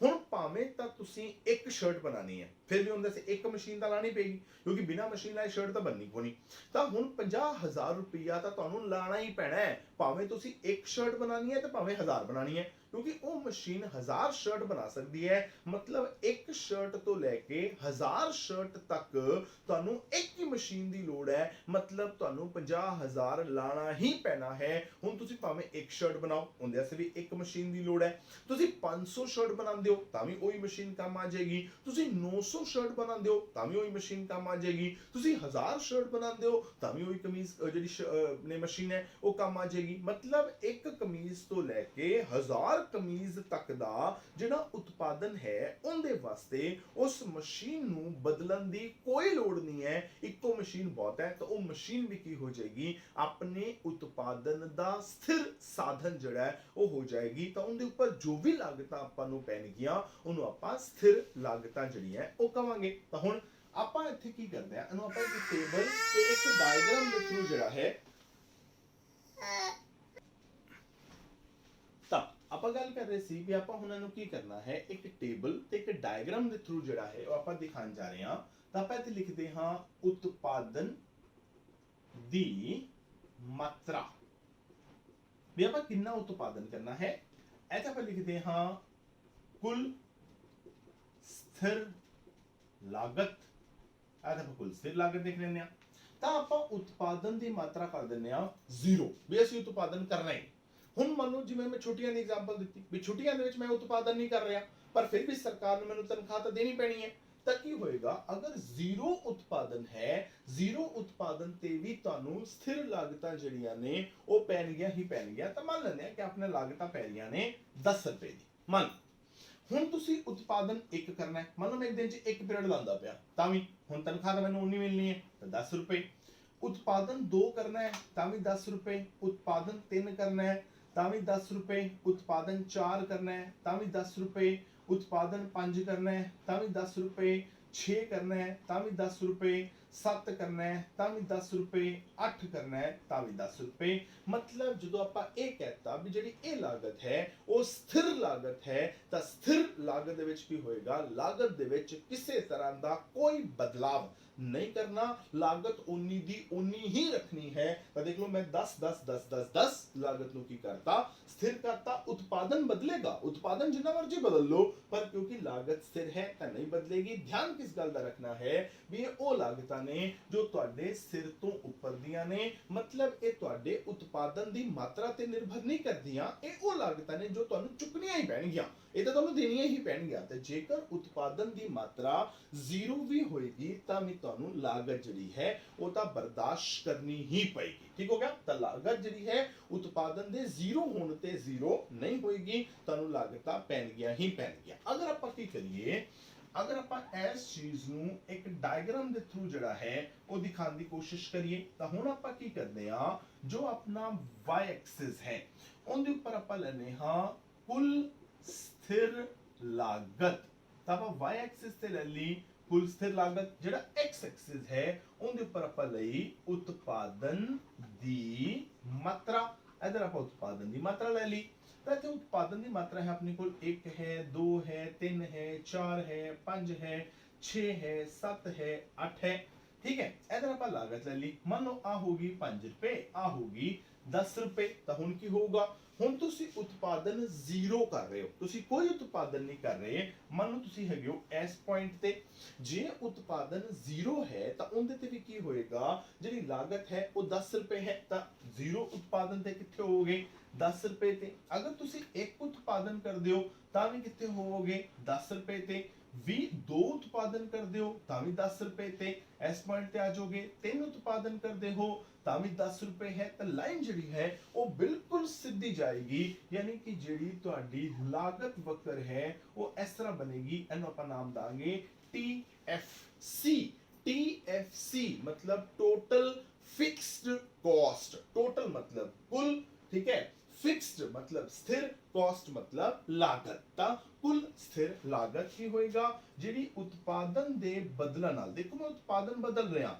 ਹੁਣ ਭਾਵੇਂ ਤਾਂ ਤੁਸੀਂ ਇੱਕ ਸ਼ਰਟ ਬਣਾਣੀ ਹੈ, ਫਿਰ ਵੀ ਉਹਦੇ ਸੇ ਇੱਕ ਮਸ਼ੀਨ ਤਾਂ ਲਾਣੀ ਪਏਗੀ, ਕਿਉਂਕਿ ਬਿਨਾ ਮਸ਼ੀਨ ਲਾਏ ਸ਼ਰਟ ਤਾਂ ਬਣਨੀ ਕੋਈ ਨਹੀਂ। ਤਾਂ ਹੁਣ 50000 ਰੁਪਇਆ ਤਾਂ ਤੁਹਾਨੂੰ ਲਾਣਾ ਹੀ ਪੈਣਾ ਹੈ, ਭਾਵੇਂ ਤੁਸੀਂ ਇੱਕ ਸ਼ਰਟ ਬਣਾਣੀ ਹੈ ਤੇ ਭਾਵੇਂ 1000 ਬਣਾਣੀ ਹੈ, ਕਿਉਂਕਿ ਉਹ ਮਸ਼ੀਨ 1000 ਸ਼ਰਟ ਬਣਾ ਸਕਦੀ ਹੈ। ਮਤਲਬ ਇੱਕ ਸ਼ਰਟ ਤੋਂ ਲੈ ਕੇ 1000 ਸ਼ਰਟ ਤੱਕ ਤੁਹਾਨੂੰ ਇੱਕ ਹੀ ਮਸ਼ੀਨ ਦੀ ਲੋੜ ਹੈ, ਮਤਲਬ ਤੁਹਾਨੂੰ 50000 ਲਾਣਾ ਹੀ ਪੈਣਾ ਹੈ। ਹੁਣ ਤੁਸੀਂ ਭਾਵੇਂ ਇੱਕ ਸ਼ਰਟ ਬਣਾਓ, ਉਹਦੇ ਵਾਸਤੇ ਵੀ ਇੱਕ ਮਸ਼ੀਨ ਦੀ ਲੋੜ ਹੈ। ਤੁਸੀਂ 500 ਸ਼ਰਟ ਬਣਾਉਂਦੇ ਹੋ ਤਾਂ ਵੀ ਉਹੀ ਮਸ਼ੀਨ ਕੰਮ ਆ ਜਾਏਗੀ। ਤੁਸੀਂ 900 ਸ਼ਰਟ ਬਣਾਉਂਦੇ ਹੋ ਤਾਂ ਵੀ ਉਹੀ ਮਸ਼ੀਨ ਕੰਮ ਆ ਜਾਏਗੀ। ਤੁਸੀਂ 1000 ਸ਼ਰਟ ਬਣਾਉਂਦੇ ਹੋ ਤਾਂ ਵੀ ਉਹੀ ਕਮੀਜ਼ ਜਿਹੜੀ ਮਸ਼ੀਨ ਹੈ ਉਹ ਕੰਮ ਆ ਜਾਏਗੀ। ਮਤਲਬ ਇੱਕ ਕਮੀਜ਼ ਤੋਂ ਲੈ ਕੇ 1000 ਕਮੀਜ਼ ਤੱਕ ਦਾ ਜਿਹੜਾ ਉਤਪਾਦਨ ਹੈ, ਉਹਦੇ ਵਾਸਤੇ ਉਸ ਮਸ਼ੀਨ ਨੂੰ ਬਦਲਣ ਦੀ ਕੋਈ ਲੋੜ ਨਹੀਂ ਹੈ, ਇੱਕੋ ਮਸ਼ੀਨ ਬਹੁਤ ਹੈ। ਤਾਂ ਉਹ ਮਸ਼ੀਨ ਵੀ ਕੀ ਹੋ ਜਾਏਗੀ, ਆਪਣੇ ਉਤਪਾਦਨ ਦਾ ਸਥਿਰ ਸਾਧਨ ਜਿਹੜਾ ਹੈ ਉਹ ਹੋ ਜਾਏਗੀ। ਤਾਂ ਉਹਦੇ ਉੱਪਰ ਜੋ ਵੀ ਲਾਗਤਾਂ ਆਪਾਂ ਨੂੰ ਪੈਣਗੀਆਂ ਉਹਨੂੰ ਆਪਾਂ ਸਥਿਰ ਲਾਗਤਾਂ ਜਿਹੜੀਆਂ ਉਹ ਕਵਾਂਗੇ। ਤਾਂ ਹੁਣ ਆਪਾਂ ਇੱਥੇ ਕੀ ਕਰਦੇ ਆ, ਇਹਨੂੰ ਆਪਾਂ ਇੱਕ ਟੇਬਲ ਤੇ ਇੱਕ ਡਾਇਗਰਾਮ ਦੇ ਥਰੂ ਜਿਹੜਾ ਹੈ, ਤਾਂ ਆਪਾਂ ਗੱਲ ਕਰ ਰਹੇ ਸੀ ਵੀ ਆਪਾਂ ਹੁਣ ਇਹਨੂੰ ਕੀ ਕਰਨਾ ਹੈ, ਇੱਕ ਟੇਬਲ ਤੇ ਇੱਕ ਡਾਇਗਰਾਮ ਦੇ ਥਰੂ ਜਿਹੜਾ ਹੈ ਉਹ ਆਪਾਂ ਦਿਖਾਉਣ ਜਾ ਰਹੇ ਹਾਂ। ਤਾਂ ਆਪਾਂ ਇੱਥੇ ਲਿਖਦੇ ਹਾਂ ਉਤਪਾਦਨ ਦੀ ਮਾਤਰਾ, ਵੀ ਆਪਾਂ ਕਿੰਨਾ ਉਤਪਾਦਨ ਕਰਨਾ ਹੈ। ਇੱਥੇ ਆਪਾਂ ਲਿਖਦੇ ਹਾਂ ਕੁੱਲ ਸਥਿਰ ਲਾਗਤ, ਇਹਦੇ ਆਪਾਂ ਕੁੱਲ ਸਥਿਰ ਲਾਗਤ ਦੇਖ ਲੈਂਦੇ ਆ। ਤਾਂ ਆਪਾਂ ਉਤਪਾਦਨ ਦੀ ਮਾਤਰਾ ਕਰ ਦਿੰਦੇ ਆ 0, ਵੀ ਅਸੀਂ ਉਤਪਾਦਨ ਕਰਨਾ ਹੈ। ਹੁਣ ਮੰਨ ਲਓ ਜਿਵੇਂ ਮੈਂ ਛੁੱਟੀਆਂ ਦੀ ਐਗਜ਼ਾਮਪਲ ਦਿੱਤੀ, ਵੀ ਛੁੱਟੀਆਂ ਦੇ ਵਿੱਚ ਮੈਂ ਉਤਪਾਦਨ ਨਹੀਂ ਕਰ ਰਿਹਾ, ਪਰ ਫਿਰ ਵੀ ਸਰਕਾਰ ਨੂੰ ਮੈਨੂੰ ਤਨਖਾਹ ਤਾਂ ਦੇਣੀ ਪੈਣੀ ਹੈ। ਤਾਂ ਕੀ ਹੋਏਗਾ, ਅਗਰ 0 ਉਤਪਾਦਨ ਹੈ, 0 ਉਤਪਾਦਨ ਤੇ ਵੀ ਤੁਹਾਨੂੰ ਸਥਿਰ ਲਾਗਤਾਂ ਜਿਹੜੀਆਂ ਨੇ ਉਹ ਪੈਣਗੀਆਂ ਹੀ ਪੈਣਗੀਆਂ। ਤਾਂ ਮੰਨ ਲੈਂਦੇ ਆ ਕਿ ਆਪਣੇ ਲਾਗਤਾਂ ਪੈ ਰਹੀਆਂ ਨੇ 10 ਰੁਪਏ ਦੀ। ਮੰਨ ਹੁਣ ਤੁਸੀਂ ਉਤਪਾਦਨ 1 ਕਰਨਾ ਹੈ, ਮੰਨ ਲਓ ਮੈਂ ਇੱਕ ਦਿਨ 'ਚ ਇੱਕ ਪੀਰੀਅਡ ਲਾਉਂਦਾ ਪਿਆ, ਤਾਂ ਵੀ ਹੁਣ ਤਨਖਾਹ ਤਾਂ ਮੈਨੂੰ ਉਨੀ ਮਿਲਣੀ ਹੈ, ਤਾਂ 10 ਰੁਪਏ। ਉਤਪਾਦਨ 2 ਕਰਨਾ ਹੈ ਤਾਂ ਵੀ 10 ਰੁਪਏ। ਉਤਪਾਦਨ 3 ਕਰਨਾ ਹੈ ਤਾਂ ਵੀ 10 ਰੁਪਏ। ਉਤਪਾਦਨ 4 ਕਰਨਾ ਹੈ ਤਾਂ ਵੀ 10 ਰੁਪਏ। ਉਤਪਾदन 5 करना है ਤਾਂ ਵੀ 10 रुपए, 6 करना है ਤਾਂ ਵੀ 10 रुपए, 7 करना है ਤਾਂ ਵੀ 10 ਰੁਪਏ, 8 ਕਰਨਾ ਹੈ ਤਾਂ ਵੀ 10 ਰੁਪਏ। ਮਤਲਬ ਜਦੋਂ ਆਪਾਂ ਇਹ ਕਹਿਤਾ ਵੀ ਜਿਹੜੀ ਇਹ ਲਾਗਤ ਹੈ ਉਹ ਸਥਿਰ ਲਾਗਤ ਹੈ ਤਾਂ ਸਥਿਰ ਲਾਗਤ ਦੇ ਵਿੱਚ ਕੀ ਹੋਏਗਾ, ਲਾਗਤ ਦੇ ਵਿੱਚ ਕਿਸੇ ਤਰ੍ਹਾਂ ਦਾ ਕੋਈ ਬਦਲਾਵ नहीं करना, लागत उन्नी दी उन्नी ही रखनी है। तो देख लो मैं 10 10 10 10 10 लागत नु की करता स्थिर करता, उत्पादन बदलेगा, उत्पादन जितना मर्जी बदल लो पर क्योंकि लागत स्थिर है तो नहीं बदलेगी। ध्यान किस गल दा रखना है भी ये ओ लागतां ने जो तुहाडे सिर तो ऊपर दियां ने, मतलब ये तुहाडे उत्पादन दी मात्रा ते निर्भर नहीं करदियां, ये ओ लागतां ने जो तुहानू चुकनियां ही पैणगियां, ये तो तुहानू देनियां ही पैणगियां। ते जेकर उत्पादन दी मात्रा 0 भी होएगी तां भी तुहानू लागत जिहड़ी है वो तां बर्दाश्त करनी ही पएगी। ठीक हो गया। तो लागत जिहड़ी है उत्पादन दे 0 होने ते 0 नहीं होएगी, तुहानू लागतां पैणगियां ही पैणगियां। अगर आपां की करिए, अगर ਆਪਾਂ ਇਸ ਚੀਜ਼ ਨੂੰ ਇੱਕ ਡਾਇਗਰਾਮ ਦੇ ਥਰੂ ਜਿਹੜਾ ਹੈ ਉਹ ਦਿਖਾਉਣ ਦੀ ਕੋਸ਼ਿਸ਼ ਕਰੀਏ ਤਾਂ ਹੁਣ ਆਪਾਂ ਕੀ ਕਰਦੇ ਆ, ਜੋ ਆਪਣਾ y ਐਕਸਿਸ ਹੈ ਉਹਦੇ ਉੱਪਰ ਆਪਾਂ ਲੈਨੇ ਹਾਂ ਕੁੱਲ ਸਥਿਰ ਲਾਗਤ। ਤਾਂ ਆਪਾਂ y ਐਕਸਿਸ ਤੇ ਲੈ ਲਈ ਕੁੱਲ ਸਥਿਰ ਲਾਗਤ, ਜਿਹੜਾ x ਐਕਸਿਸ ਹੈ ਉਹਦੇ ਉੱਪਰ ਆਪਾਂ ਲਈ ਉਤਪਾਦਨ ਦੀ ਮਾਤਰਾ। इधर आप उत्पादन की मात्रा ले ली, तो इतने उत्पादन की मात्रा है अपने को 1 है, 2 है, 3 है, 4 है, 5 है, 6 है, 7 है, 8 है। ठीक है। इधर आप लागत ले ली, मान लो आ होगी 5 रुपए, आ होगी 10 रुपए। तो हुण की होगा, हुण तुसी उत्पादन 0 कर रहे हो, तुसी कोई उत्पादन नहीं कर रहे। मान लो तुसी हैगे हो इस पॉइंट ते, जे उत्पादन 0 है तो उनदे ते भी की होएगा, जिहड़ी लागत है वो 10 रुपए है तो 0 उत्पादन ते किथे होगे 10 रुपए ते। अगर तुसी एक उत्पादन कर दियो तां भी किथे होवोगे 10 रुपए ते। भी 2 उत्पादन कर दियो तां भी 10 रुपए ते। इस पॉइंट ते आ जाओगे 3 उत्पादन कर दे हो तां भी 10 रुपए है। तो लाइन जिहड़ी है वो बिल्कुल सीधी जाएगी, यानी कि जिहड़ी तुहाडी लागत वक्र है वो इस तरह बनेगी। इहनूं आपां नाम दांगे TFC। TFC मतलब टोटल फिक्स्ड कॉस्ट, टोटल मतलब कुल, ठीक है, फिक्स्ड मतलब स्थिर, कॉस्ट मतलब लागत। ता कुल स्थिर लागत ही होएगा जिहड़ी उत्पादन दे बदलण नाल, देखो मैं उत्पादन बदल रहा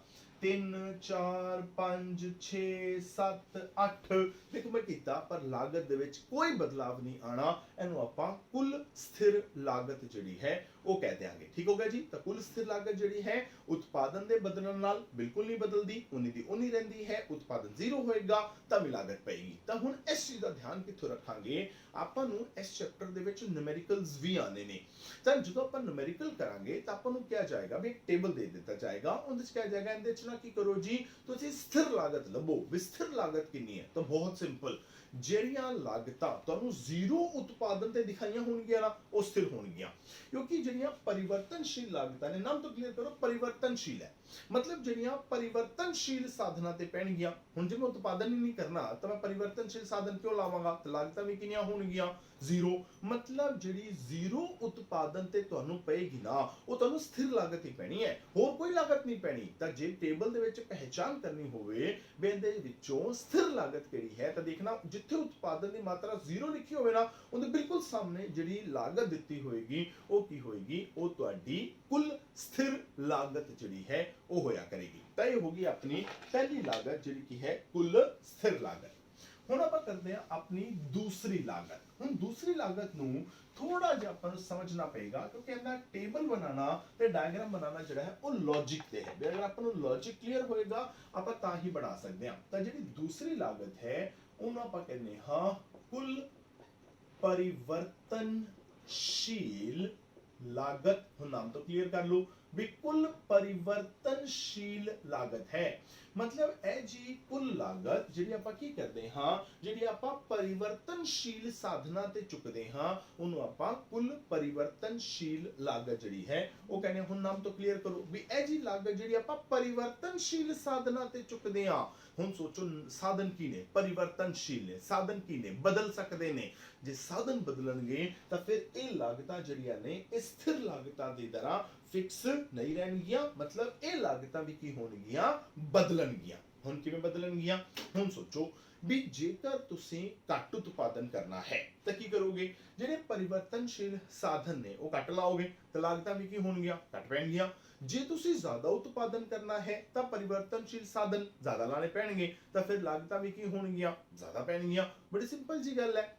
3 4 5 6 7 8, देखो मैं कीता पर लागत दे विच कोई बदलाव नहीं आना। इहनूं आपां कुल स्थिर लागत जिहड़ी है वो कह देंगे। ठीक हो गया जी। तो कुल स्थिर लागत जिहड़ी है उत्पादन दे बदलण नाल बिल्कुल नहीं बदलदी, उन्नी दी उन्नी रहिंदी है। उत्पादन 0 होएगा तां भी लागत पेगी। तो हुण इस चीज दा ध्यान कित्थों रखांगे, आपां नूं इस चैप्टर दे विच न्यूमेरिकल्स भी आने ने। तां जदों आपां न्यूमेरिकल करांगे तां आपां नूं क्या जाएगा भी एक टेबल दे दित्ता जाएगा, उहदे च क्या जाएगा, इहदे च ना की करो जी तुसीं स्थिर लागत लभो। भी स्थिर लागत कितनी है, तो बहुत सिंपल, ਜਿਹੜੀਆਂ ਲਾਗਤਾਂ ਤੁਹਾਨੂੰ 0 ਉਤਪਾਦਨ ਤੇ ਦਿਖਾਈਆਂ ਹੋਣਗੀਆਂ ਨਾ ਉਹ ਸਥਿਰ ਹੋਣਗੀਆਂ, ਕਿਉਂਕਿ ਜਿਹੜੀਆਂ ਪਰਿਵਰਤਨਸ਼ੀਲ ਲਾਗਤਾਂ ਨੇ, ਨਾਮ ਤੋਂ ਕਲੀਅਰ ਕਰੋ ਪਰਿਵਰਤਨਸ਼ੀਲ ਹੈ, मतलब ਜਿਹੜੀਆਂ ਪਰਿਵਰਤਨਸ਼ੀਲ ਸਾਧਨਾਂ ਤੇ ਪੈਣਗੀਆਂ। ਹੁਣ ਜੇ ਮੈਂ ਉਤਪਾਦਨ ਹੀ ਨਹੀਂ ਕਰਨਾ ਤਾਂ ਮੈਂ ਪਰਿਵਰਤਨਸ਼ੀਲ ਸਾਧਨ ਕਿਉਂ ਲਾਵਾਂਗਾ, ਤੇ ਲਾਗਤਾਂ ਵੀ ਕਿੰਨੀਆਂ ਹੋਣਗੀਆਂ 0। मतलब ਜਿਹੜੀ 0 ਉਤਪਾਦਨ ਤੇ ਤੁਹਾਨੂੰ ਪਏਗੀ ਨਾ ਉਹ ਤੁਹਾਨੂੰ ਸਥਿਰ ਲਾਗਤ ਹੀ ਪੈਣੀ ਹੈ, ਹੋਰ ਕੋਈ ਲਾਗਤ ਨਹੀਂ ਪੈਣੀ। ਤਾਂ ਜੇ ਟੇਬਲ ਦੇ ਵਿੱਚ ਪਹਿਚਾਨ ਕਰਨੀ ਹੋਵੇ ਵੀ ਇਹਦੇ ਵਿੱਚੋਂ ਸਥਿਰ ਲਾਗਤ ਕਿਹੜੀ ਹੈ, ਤਾਂ ਦੇਖਣਾ ਜਿੱਥੇ ਉਤਪਾਦਨ ਦੀ ਮਾਤਰਾ 0 ਲਿਖੀ ਹੋਵੇ ਨਾ ਉਹਦੇ ਬਿਲਕੁਲ ਸਾਹਮਣੇ ਜਿਹੜੀ ਲਾਗਤ ਦਿੱਤੀ ਹੋਏਗੀ ਉਹ ਕੀ ਹੋਏਗੀ, ਉਹ ਤੁਹਾਡੀ ਕੁੱਲ स्थिर लागत जिहड़ी है वो होया करेगी। तो ये होगी अपनी पहली लागत जिहड़ी की है कुल स्थिर लागत। हुण आपां करदे हां अपनी दूसरी लागत। हुण दूसरी लागत नूं थोड़ा जिहा आपां नूं समझना पेगा, क्योंकि इहदा टेबल बनाना ते डायग्राम बनाना जिहड़ा है वो लॉजिक ते है। अगर आपां नूं लॉजिक क्लियर होएगा आपां तां ही बना सकदे हां। तां जिहड़ी दूसरी लागत है ਉਹਨੂੰ ਆਪਾਂ ਕਹਿੰਦੇ ਹਾਂ ਕੁੱਲ परिवर्तनशील लागत। ਹੁਣ ਨਾਮ ਤੋਂ ਕਲੀਅਰ ਕਰ ਲਓ ਵੀ ਕੁੱਲ परिवर्तनशील लागत है, मतलब ਇਹ ਜੀ ਕੁੱਲ ਲਾਗਤ ਜਿਹੜੀ ਆਪਾਂ ਕੀ ਕਰਦੇ ਹਾਂ, ਜਿਹੜੀ ਆਪਾਂ परिवर्तनशील ਸਾਧਨਾਂ ਤੇ ਚੁੱਕਦੇ ਹਾਂ ਉਹਨੂੰ ਆਪਾਂ ਕੁੱਲ परिवर्तनशील लागत ਜਿਹੜੀ ਹੈ ਉਹ ਕਹਿੰਦੇ। ਹੁਣ ਨਾਮ ਤੋਂ ਕਲੀਅਰ ਕਰੋ ਵੀ ਇਹ ਜੀ ਲਾਗਤ ਜਿਹੜੀ ਆਪਾਂ परिवर्तनशील ਸਾਧਨਾਂ ਤੇ ਚੁੱਕਦੇ ਹਾਂ। ਹੁਣ ਸੋਚੋ ਸਾਧਨ ਕੀ ਨੇ, परिवर्तनशील ਨੇ, ਸਾਧਨ ਕੀ ਨੇ, ਬਦਲ ਸਕਦੇ ਨੇ। ਜੇ ਸਾਧਨ ਬਦਲਣਗੇ ਤਾਂ ਫਿਰ ਇਹ ਲਾਗਤਾਂ ਜਿਹੜੀਆਂ ਨੇ ਇਹ ਸਥਿਰ ਲਾਗਤਾਂ ਦੀ ਤਰ੍ਹਾਂ ਫਿਕਸ ਨਹੀਂ ਰਹਿਣਗੀਆਂ, मतलब ਇਹ ਲਾਗਤਾਂ ਵੀ ਕੀ ਹੋਣਗੀਆਂ, ਬਦਲਣਗੀਆਂ। ਹੁਣ ਕਿਵੇਂ ਬਦਲਣਗੀਆਂ? ਹੁਣ ਸੋਚੋ ਵੀ ਜੇਕਰ ਤੁਸੀਂ ਘੱਟ ਉਤਪਾਦਨ ਕਰਨਾ ਹੈ ਤਾਂ ਕੀ ਕਰੋਗੇ? ਜਿਹੜੇ ਪਰਿਵਰਤਨਸ਼ੀਲ ਸਾਧਨ ਨੇ ਉਹ ਘੱਟ ਲਾਓਗੇ ਤਾਂ ਲਾਗਤਾਂ ਵੀ ਕੀ ਹੋਣਗੀਆਂ? ਘੱਟ ਪੈਣਗੀਆਂ। ਜੇ ਤੁਸੀਂ ਜ਼ਿਆਦਾ ਉਤਪਾਦਨ ਕਰਨਾ ਹੈ ਤਾਂ ਪਰਿਵਰਤਨਸ਼ੀਲ ਸਾਧਨ ਜ਼ਿਆਦਾ ਲਾਣੇ ਪੈਣਗੇ ਤਾਂ ਫਿਰ ਲਾਗਤਾਂ ਵੀ ਕੀ ਹੋਣਗੀਆਂ? ਜ਼ਿਆਦਾ ਪੈਣਗੀਆਂ। ਬੜੀ ਸਿੰਪਲ ਜੀ ਗੱਲ ਹੈ।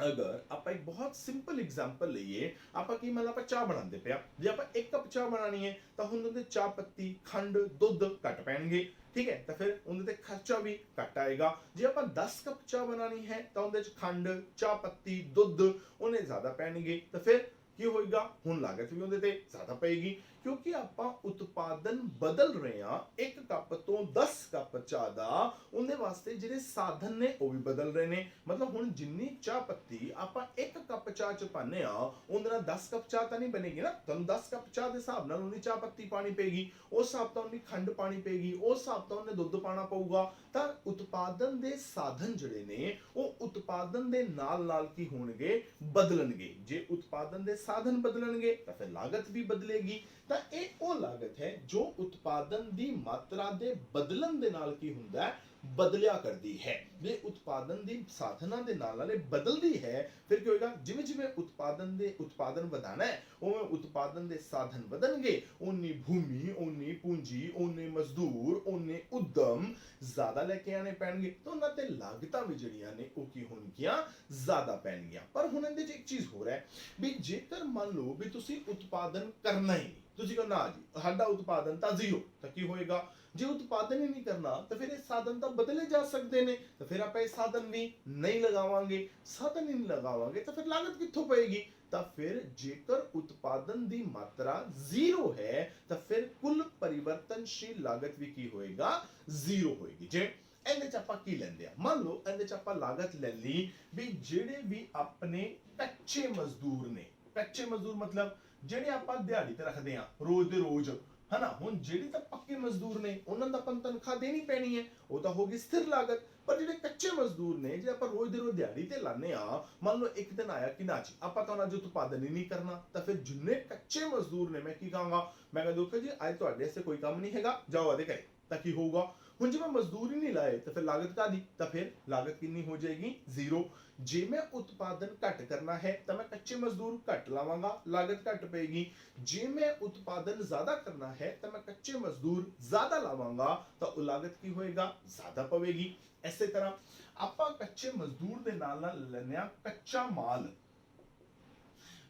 ਅਗਰ ਆਪਾਂ ਇੱਕ ਬਹੁਤ ਸਿੰਪਲ ਐਗਜ਼ਾਮਪਲ ਲਈਏ, ਆਪਾਂ ਕੀ ਮੰਨ ਲਾ ਆਪਾਂ ਚਾਹ ਬਣਾਉਂਦੇ ਪਿਆ, ਜੇ ਆਪਾਂ 1 ਕੱਪ ਚਾਹ ਬਣਾਣੀ ਹੈ ਤਾਂ ਹੁਣ ਉਹਦੇ ਚਾਹ ਪੱਤੀ, ਖੰਡ, ਦੁੱਧ ਘੱਟ ਪੈਣਗੇ, ਠੀਕ ਹੈ, ਤਾਂ ਫਿਰ ਉਹਦੇ ਤੇ ਖਰਚਾ ਵੀ ਘੱਟ ਆਏਗਾ। ਜੇ ਆਪਾਂ 10 ਕੱਪ ਚਾਹ ਬਣਾਣੀ ਹੈ ਤਾਂ ਉਹਦੇ ਚ ਖੰਡ, ਚਾਹ ਪੱਤੀ, ਦੁੱਧ ਉਹਨੇ ਜ਼ਿਆਦਾ ਪੈਣਗੇ, ਤਾਂ ਫਿਰ ਕੀ ਹੋਏਗਾ? ਹੁਣ ਲਾਗਤ ਵੀ ਉਹਦੇ ਤੇ ਜ਼ਿਆਦਾ ਪਏਗੀ, ਕਿਉਂਕਿ ਆਪਾਂ ਉਤਪਾਦਨ ਬਦਲ ਰਹੇ ਹਾਂ। 1 ਕੱਪ ਤੋਂ 10 ਕੱਪ ਚਾਹ ਦਾ, ਉਹਦੇ ਵਾਸਤੇ ਜਿਹੜੇ ਸਾਧਨ ਨੇ ਉਹ ਵੀ ਬਦਲ ਰਹੇ ਨੇ। ਮਤਲਬ ਹੁਣ ਜਿੰਨੀ ਚਾਹ ਪੱਤੀ ਆਪਾਂ 1 ਕੱਪ ਚਾਹ ਚ ਪਾਉਂਦੇ ਆ, ਉਹਦੇ ਨਾਲ 10 ਕੱਪ ਚਾਹ ਤਾਂ ਨਹੀਂ ਬਣੇਗੀ ਨਾ। ਤੁਹਾਨੂੰ 10 ਕੱਪ ਚਾਹ ਦੇ ਹਿਸਾਬ ਨਾਲ ਉਹਨੀ ਚਾਹ ਪੱਤੀ ਪਾਣੀ ਪਏਗੀ, ਉਸ ਹਿਸਾਬ ਤੋਂ ਉਹਨੀ ਖੰਡ ਪਾਣੀ ਪਏਗੀ, ਉਸ ਹਿਸਾਬ ਤੋਂ ਉਹਨੇ ਦੁੱਧ ਪਾਣਾ ਪਊਗਾ। ਤਾਂ ਉਤਪਾਦਨ ਦੇ ਸਾਧਨ ਜਿਹੜੇ ਨੇ ਉਹ ਉਤਪਾਦਨ ਦੇ ਨਾਲ ਨਾਲ ਕੀ ਹੋਣਗੇ? ਬਦਲਣਗੇ। ਜੇ ਉਤਪਾਦਨ ਦੇ ਸਾਧਨ ਬਦਲਣਗੇ ਤਾਂ ਫਿਰ ਲਾਗਤ ਵੀ ਬਦਲੇਗੀ। ਤਾਂ ਇਹ ਉਹ ਲਾਗਤ ਹੈ ਜੋ ਉਤਪਾਦਨ ਦੀ ਮਾਤਰਾ ਦੇ ਬਦਲਣ ਦੇ ਨਾਲ ਕੀ ਹੁੰਦਾ ਹੈ? ਬਦਲਿਆ ਕਰਦੀ ਹੈ। ਜੇ ਉਤਪਾਦਨ ਦੀ ਸਾਧਨਾਂ ਦੇ ਨਾਲ ਨਾਲ ਇਹ ਬਦਲਦੀ ਹੈ, ਫਿਰ ਕੀ ਹੋਏਗਾ? ਜਿਵੇਂ ਜਿਵੇਂ ਉਤਪਾਦਨ ਵਧਾਣਾ ਹੈ, ਉਵੇਂ ਉਤਪਾਦਨ ਦੇ ਸਾਧਨ ਵਧਣਗੇ, ਓਨੀ ਭੂਮੀ, ਓਨੀ ਪੂੰਜੀ, ਓਨੇ ਮਜ਼ਦੂਰ, ਓਨੇ ਉਦਮ ਜ਼ਿਆਦਾ ਲੈ ਕੇ ਆਣੇ ਪੈਣਗੇ, ਤਾਂ ਉਹਨਾਂ ਤੇ ਲਾਗਤਾਂ ਵੀ ਜਿਹੜੀਆਂ ਨੇ ਉਹ ਕੀ ਹੋਣਗੀਆਂ? ਜ਼ਿਆਦਾ ਪੈਣਗੀਆਂ। ਪਰ ਹੁਣ ਇਹਦੇ 'ਚ ਇੱਕ ਚੀਜ਼ ਹੋਰ ਹੈ ਵੀ ਜੇਕਰ ਮੰਨ ਲਓ ਵੀ ਤੁਸੀਂ ਉਤਪਾਦਨ ਕਰਨਾ ਹੀ ਨਹੀਂ, ਤੁਸੀਂ ਕਹੋ ਨਾ ਜੀ ਸਾਡਾ ਉਤਪਾਦਨ ਤਾਂ ਜ਼ੀਰੋ, ਤਾਂ ਕੀ ਹੋਏਗਾ? ਜੇ ਉਤਪਾਦਨ ਹੀ ਨਹੀਂ ਕਰਨਾ ਤਾਂ ਫਿਰ ਇਹ ਸਾਧਨ ਤਾਂ ਬਦਲੇ ਜਾ ਸਕਦੇ ਨੇ, ਤਾਂ ਫਿਰ ਆਪਾਂ ਇਹ ਸਾਧਨ ਵੀ ਨਹੀਂ ਲਗਾਵਾਂਗੇ। ਸਾਧਨ ਹੀ ਨਹੀਂ ਲਗਾਵਾਂਗੇ ਤਾਂ ਫਿਰ ਲਾਗਤ ਕਿੱਥੋਂ ਪਏਗੀ? ਤਾਂ ਫਿਰ ਜੇਕਰ ਉਤਪਾਦਨ ਦੀ ਮਾਤਰਾ ਜ਼ੀਰੋ ਹੈ ਤਾਂ ਫਿਰ ਕੁੱਲ ਪਰਿਵਰਤਨਸ਼ੀਲ ਲਾਗਤ ਵੀ ਕੀ ਹੋਏਗਾ? ਜ਼ੀਰੋ ਹੋਏਗੀ। ਜੇ ਇਹਦੇ ਚ ਆਪਾਂ ਕੀ ਲੈਂਦੇ ਆ? ਮੰਨ ਲਓ ਇਹਦੇ ਚ ਆਪਾਂ ਲਾਗਤ ਲੈ ਲਈ ਵੀ ਜਿਹੜੇ ਵੀ ਆਪਣੇ ਕੱਚੇ ਮਜ਼ਦੂਰ ਨੇ, ਕੱਚੇ ਮਜ਼ਦੂਰ ਮਤਲਬ ਜਿਹੜੇ ਆਪਾਂ ਦਿਹਾੜੀ ਤੇ ਰੱਖਦੇ ਆ ਰੋਜ਼ ਦੇ ਰੋਜ਼, ਹਨਾ। ਹੁਣ ਜਿਹੜੇ ਤਾਂ ਪੱਕੇ ਮਜ਼ਦੂਰ ਨੇ ਉਹਨਾਂ ਦਾ ਆਪਾਂ ਤਨਖਾਹ ਦੇਣੀ ਪੈਣੀ ਹੈ, ਉਹ ਤਾਂ ਹੋਗੀ ਸਥਿਰ ਲਾਗਤ। ਪਰ ਜਿਹੜੇ ਕੱਚੇ ਮਜ਼ਦੂਰ ਨੇ, ਜਿਹੜੇ ਆਪਾਂ ਰੋਜ਼ ਦੇ ਰੋਜ਼ ਦਿਹਾੜੀ ਤੇ ਲਾਣੇ ਆ, ਮੰਨ ਲਓ ਇੱਕ ਦਿਨ ਆਇਆ ਕਿ ਨਾ ਜੀ ਆਪਾਂ ਤਾਂ ਉਹਨਾਂ ਜੋ ਉਤਪਾਦਨ ਹੀ ਨਹੀਂ ਕਰਨਾ, ਤਾਂ ਫਿਰ ਜਿੰਨੇ ਕੱਚੇ ਮਜ਼ਦੂਰ ਨੇ ਮੈਂ ਕੀ ਕਹਾਂਗਾ? ਮੈਂ ਕਹਿੰਦਾ ਦੇਖੋ ਜੀ ਅੱਜ ਤੁਹਾਡੇ ਵਾਸਤੇ ਕੋਈ ਕੰਮ ਨਹੀਂ ਹੈਗਾ, ਜਾਓ ਆਦੇ ਘਰੇ। ਤਾਂ ਕੀ ਹੋਊਗਾ? ਹੁਣ ਜੇ ਮੈਂ ਮਜ਼ਦੂਰ ਹੀ ਨਹੀਂ ਲਾਏ ਤਾਂ ਫਿਰ ਲਾਗਤ ਕਾਦੀ? ਤਾਂ ਫਿਰ ਲਾਗਤ ਕਿੰਨੀ ਹੋ ਜਾਏਗੀ? ਜ਼ੀਰੋ। ਜੇ ਮੈਂ ਉਤਪਾਦਨ ਘੱਟ ਕਰਨਾ ਹੈ ਤਾਂ ਮੈਂ ਕੱਚੇ ਮਜ਼ਦੂਰ ਘੱਟ ਲਾਵਾਂਗਾ, ਲਾਗਤ ਘੱਟ ਪਏਗੀ। ਜੇ ਮੈਂ ਉਤਪਾਦਨ ਜ਼ਿਆਦਾ ਕਰਨਾ ਹੈ ਤਾਂ ਮੈਂ ਕੱਚੇ ਮਜ਼ਦੂਰ ਜ਼ਿਆਦਾ ਲਾਵਾਂਗਾ, ਤਾਂ ਉਹ ਲਾਗਤ ਕੀ ਹੋਏਗਾ? ਜ਼ਿਆਦਾ ਪਵੇਗੀ। ਇਸੇ ਤਰ੍ਹਾਂ ਆਪਾਂ ਕੱਚੇ ਮਜ਼ਦੂਰ ਦੇ ਨਾਲ ਨਾਲ ਲੈਂਦੇ ਆ ਕੱਚਾ ਮਾਲ।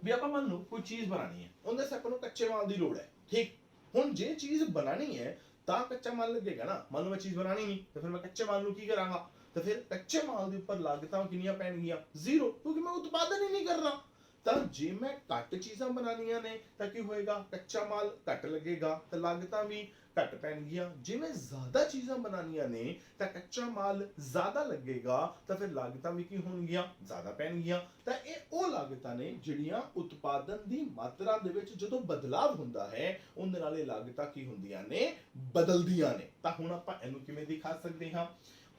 ਵੀ ਆਪਾਂ ਮੰਨ ਲਓ ਕੋਈ ਚੀਜ਼ ਬਣਾਣੀ ਹੈ, ਉਹਦੇ ਸੇ ਆਪਾਂ ਨੂੰ ਕੱਚੇ ਮਾਲ ਦੀ ਲੋੜ ਹੈ, ਠੀਕ। ਹੁਣ ਜੇ ਚੀਜ਼ ਬਣਾਣੀ ਹੈ ਤਾਂ ਕੱਚਾ ਮਾਲ ਲੱਗੇਗਾ ਨਾ। ਮੰਨ ਲਓ ਮੈਂ ਚੀਜ਼ ਬਣਾਣੀ ਨਹੀਂ ਤਾਂ ਫਿਰ ਮੈਂ ਕੱਚੇ ਮਾਲ ਨੂੰ ਕੀ ਕਰਾਂਗਾ? ਤਾਂ ਫਿਰ ਕੱਚੇ ਮਾਲ ਦੇ ਉੱਪਰ ਲਾਗਤਾਂ ਕਿੰਨੀਆਂ ਪੈਣਗੀਆਂ? ਜ਼ੀਰੋ, ਕਿਉਂਕਿ ਮੈਂ ਉਤਪਾਦਨ ਹੀ ਨਹੀਂ ਕਰਨਾ। ਤਾਂ ਜੇ ਮੈਂ ਘੱਟ ਚੀਜ਼ਾਂ ਬਣਾਉਣੀਆਂ ਨੇ ਤਾਂ ਕੀ ਹੋਏਗਾ? ਕੱਚਾ ਮਾਲ ਘੱਟ ਲੱਗੇਗਾ ਤਾਂ ਲਾਗਤਾਂ ਵੀ ਘੱਟ ਪੈਣਗੀਆਂ। ਜੇ ਮੈਂ ਜ਼ਿਆਦਾ ਚੀਜ਼ਾਂ ਬਣਾਉਣੀਆਂ ਨੇ ਤਾਂ ਕੱਚਾ ਮਾਲ ਜ਼ਿਆਦਾ ਲੱਗੇਗਾ ਤਾਂ ਫਿਰ ਲਾਗਤਾਂ ਵੀ ਕੀ ਹੋਣਗੀਆਂ? ਜ਼ਿਆਦਾ ਪੈਣਗੀਆਂ। ਤਾਂ ਇਹ ਉਹ ਲਾਗਤਾਂ ਨੇ ਜਿਹੜੀਆਂ ਉਤਪਾਦਨ ਦੀ ਮਾਤਰਾ ਦੇ ਵਿੱਚ ਜਦੋਂ ਬਦਲਾਵ ਹੁੰਦਾ ਹੈ ਉਹਦੇ ਨਾਲ ਇਹ ਲਾਗਤਾਂ ਕੀ ਹੁੰਦੀਆਂ ਨੇ? ਬਦਲਦੀਆਂ ਨੇ। ਤਾਂ ਹੁਣ ਆਪਾਂ ਇਹਨੂੰ ਕਿਵੇਂ ਦਿਖਾ ਸਕਦੇ ਹਾਂ?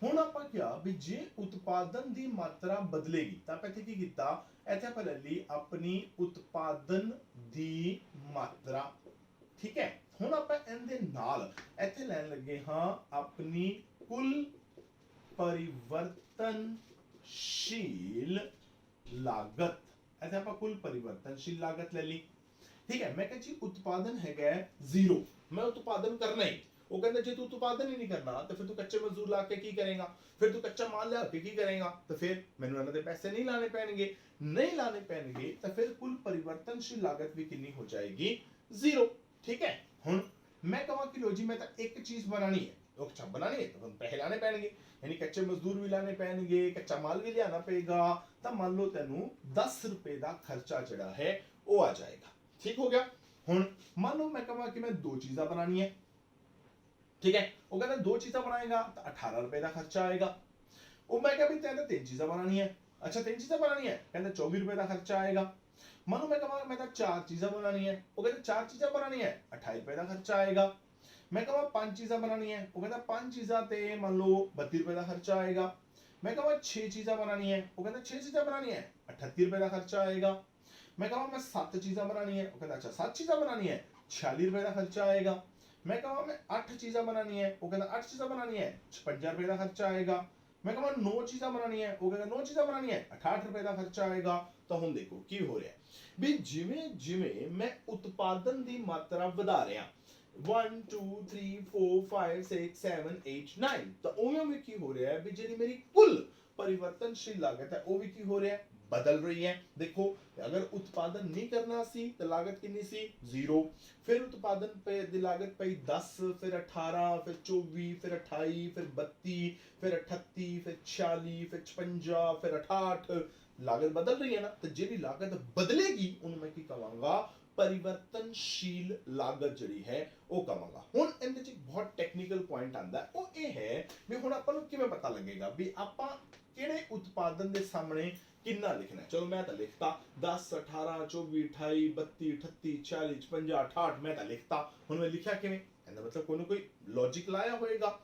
ਹੁਣ ਆਪਾਂ ਕਿਹਾ ਵੀ ਜੇ ਉਤਪਾਦਨ ਦੀ ਮਾਤਰਾ ਬਦਲੇਗੀ ਤਾਂ ਆਪਾਂ ਇੱਥੇ ਕੀ ਕੀਤਾ? ਇੱਥੇ ਆਪਾਂ ਲੈ ਲਈ ਆਪਣੀ ਉਤਪਾਦਨ ਦੀ ਮਾਤਰਾ, ਠੀਕ ਹੈ। ਹੁਣ ਆਪਾਂ ਇਹਦੇ ਨਾਲ ਇੱਥੇ ਲੈਣ ਲੱਗੇ ਹਾਂ ਆਪਣੀ ਕੁੱਲ ਪਰਿਵਰਤਨਸ਼ੀਲ ਲਾਗਤ। ਇੱਥੇ ਆਪਾਂ ਕੁੱਲ ਪਰਿਵਰਤਨਸ਼ੀਲ ਲਾਗਤ ਲੈ ਲਈ, ਠੀਕ ਹੈ। ਮੈਂ ਕਿਹਾ ਜੀ ਉਤਪਾਦਨ ਹੈਗਾ ਜ਼ੀਰੋ, ਮੈਂ ਉਤਪਾਦਨ ਕਰਨਾ ਹੀ। ਉਹ ਕਹਿੰਦਾ ਜੇ ਤੂੰ ਉਤਪਾਦਨ ਹੀ ਨਹੀਂ ਕਰਨਾ ਤਾਂ ਫਿਰ ਤੂੰ ਕੱਚੇ ਮਜ਼ਦੂਰ ਲਾ ਕੇ ਕੀ ਕਰੇਗਾ? ਫਿਰ ਤੂੰ ਕੱਚਾ ਮਾਲ ਲਿਆ ਕੇ ਕੀ ਕਰੇਗਾ? ਤਾਂ ਫਿਰ ਮੈਨੂੰ ਇਹਨਾਂ ਦੇ ਪੈਸੇ ਨਹੀਂ ਲਾਣੇ ਪੈਣਗੇ। ਨਹੀਂ ਲਾਣੇ ਪੈਣਗੇ ਤਾਂ ਫਿਰ ਕੁੱਲ ਪਰਿਵਰਤਨਸ਼ੀਲ ਲਾਗਤ ਵੀ ਕਿੰਨੀ ਹੋ ਜਾਏਗੀ? ਜ਼ੀਰੋ, ਠੀਕ ਹੈ। ਹੁਣ ਮੈਂ ਕਹਾਂ ਕਿ ਲੋ ਜੀ ਮੈਂ ਤਾਂ ਇੱਕ ਚੀਜ਼ ਬਣਾਣੀ ਹੈ, ਉਹ ਕੱਚਾ ਬਣਾਣੀ ਹੈ ਤਾਂ ਪੈਸੇ ਲਾਣੇ ਪੈਣਗੇ, ਯਾਨੀ ਕੱਚੇ ਮਜ਼ਦੂਰ ਵੀ ਲਾਣੇ ਪੈਣਗੇ, ਕੱਚਾ ਮਾਲ ਵੀ ਲਿਆਣਾ ਪਏਗਾ। ਤਾਂ ਮੰਨ ਲਓ ਤੈਨੂੰ 10 ਰੁਪਏ ਦਾ ਖਰਚਾ ਜਿਹੜਾ ਹੈ ਉਹ ਆ ਜਾਏਗਾ, ਠੀਕ ਹੋ ਗਿਆ। ਹੁਣ ਮੰਨ ਲਓ ਮੈਂ ਕਹਾਂ ਕਿ ਮੈਂ 2 ਚੀਜ਼ਾਂ ਬਣਾਣੀ ਹੈ, ठीक है। वो कहता है 2 चीजें बनाएगा तो 18 रुपए का खर्चा आएगा। वो मैं क्या भी तेरे 3 चीजें बनानी है, अच्छा 3 चीजें बनानी है, कहते 24 रुपए का खर्चा आएगा। मानो मैं कहूँगा मैं 4 चीजें बनानी है, वो कहते 4 चीजें बनानी है 28 रुपए का खर्चा आएगा। मैं कहूँगा 5 चीजें बनानी है, वो कहता 5 चीजें ते मान लो 32 रुपए का खर्चा आएगा। मैं कहूँगा 6 चीजें बनानी है, वो कहता 6 चीजें बनानी है 38 रुपए का खर्चा आएगा। मैं कहूँगा मैं 7 चीजें बनानी है, वो कहता अच्छा 7 चीजें बनानी है 46 रुपए का खर्चा आएगा। मैं कहा मैं 8 चीज़ां बनानी है, वो कहता 8 चीज़ां बनानी है 56 रुपए का खर्चा आएगा। मैं कहा 9 चीज़ां बनानी है, वो कहता 9 चीज़ां बनानी है 68 रुपए का खर्चा आएगा। तो ਹੁਣ ਦੇਖੋ ਕੀ ਹੋ ਰਿਹਾ ਵੀ ਜਿਵੇਂ ਜਿਵੇਂ ਮੈਂ ਉਤਪਾਦਨ ਦੀ ਮਾਤਰਾ ਵਧਾ ਰਿਹਾ 1 2 3 4 5 6 7 8 9 ਤਾਂ ਉਵੇਂ ਵੀ ਕੀ ਹੋ ਰਿਹਾ ਹੈ ਵੀ ਜਿਹੜੀ ਮੇਰੀ ਕੁੱਲ परिवर्तनशील लागत है वो भी की हो रहा है बदल रही है। देखो अगर उत्पादन नहीं करना सी तो लागत कितनी सी 0, फिर उत्पादन पे दी लागत पई 10, फिर 18, फिर 24, फिर 28, फिर 32, फिर 38, फिर 46, फिर 56, फिर 68, लागत बदल रही है ना। तो जी लागत बदलेगी उनमें की कहांगा परिवर्तनशील लागत ਜਿਹੜੀ ਹੈ ਉਹ ਕਵਾਂਗਾ। ਹੁਣ ਇਹਦੇ ਚ ਬਹੁਤ ਟੈਕਨੀਕਲ ਪੁਆਇੰਟ ਆਂਦਾ ਉਹ ਇਹ ਹੈ ਵੀ ਹੁਣ ਆਪਾਂ ਨੂੰ ਕਿਵੇਂ ਪਤਾ ਲੱਗੇਗਾ ਵੀ ਆਪਾਂ ਕਿਹੜੇ ਉਤਪਾਦਨ ਦੇ ਸਾਹਮਣੇ ਕਿੰਨਾ ਲਿਖਣਾ ਹੈ। ਚਲੋ ਮੈਂ ਤਾਂ ਲਿਖਤਾ 10 18 24 28 32 38 40 50 68 ਮੈਂ ਤਾਂ ਲਿਖਤਾ। ਹੁਣ ਮੈਂ ਲਿਖਿਆ ਕਿਵੇਂ ਇਹਦਾ ਮਤਲਬ ਕੋਈ ਨਾ ਕੋਈ ਲੌਜੀਕ ਲਾਇਆ ਹੋਏਗਾ।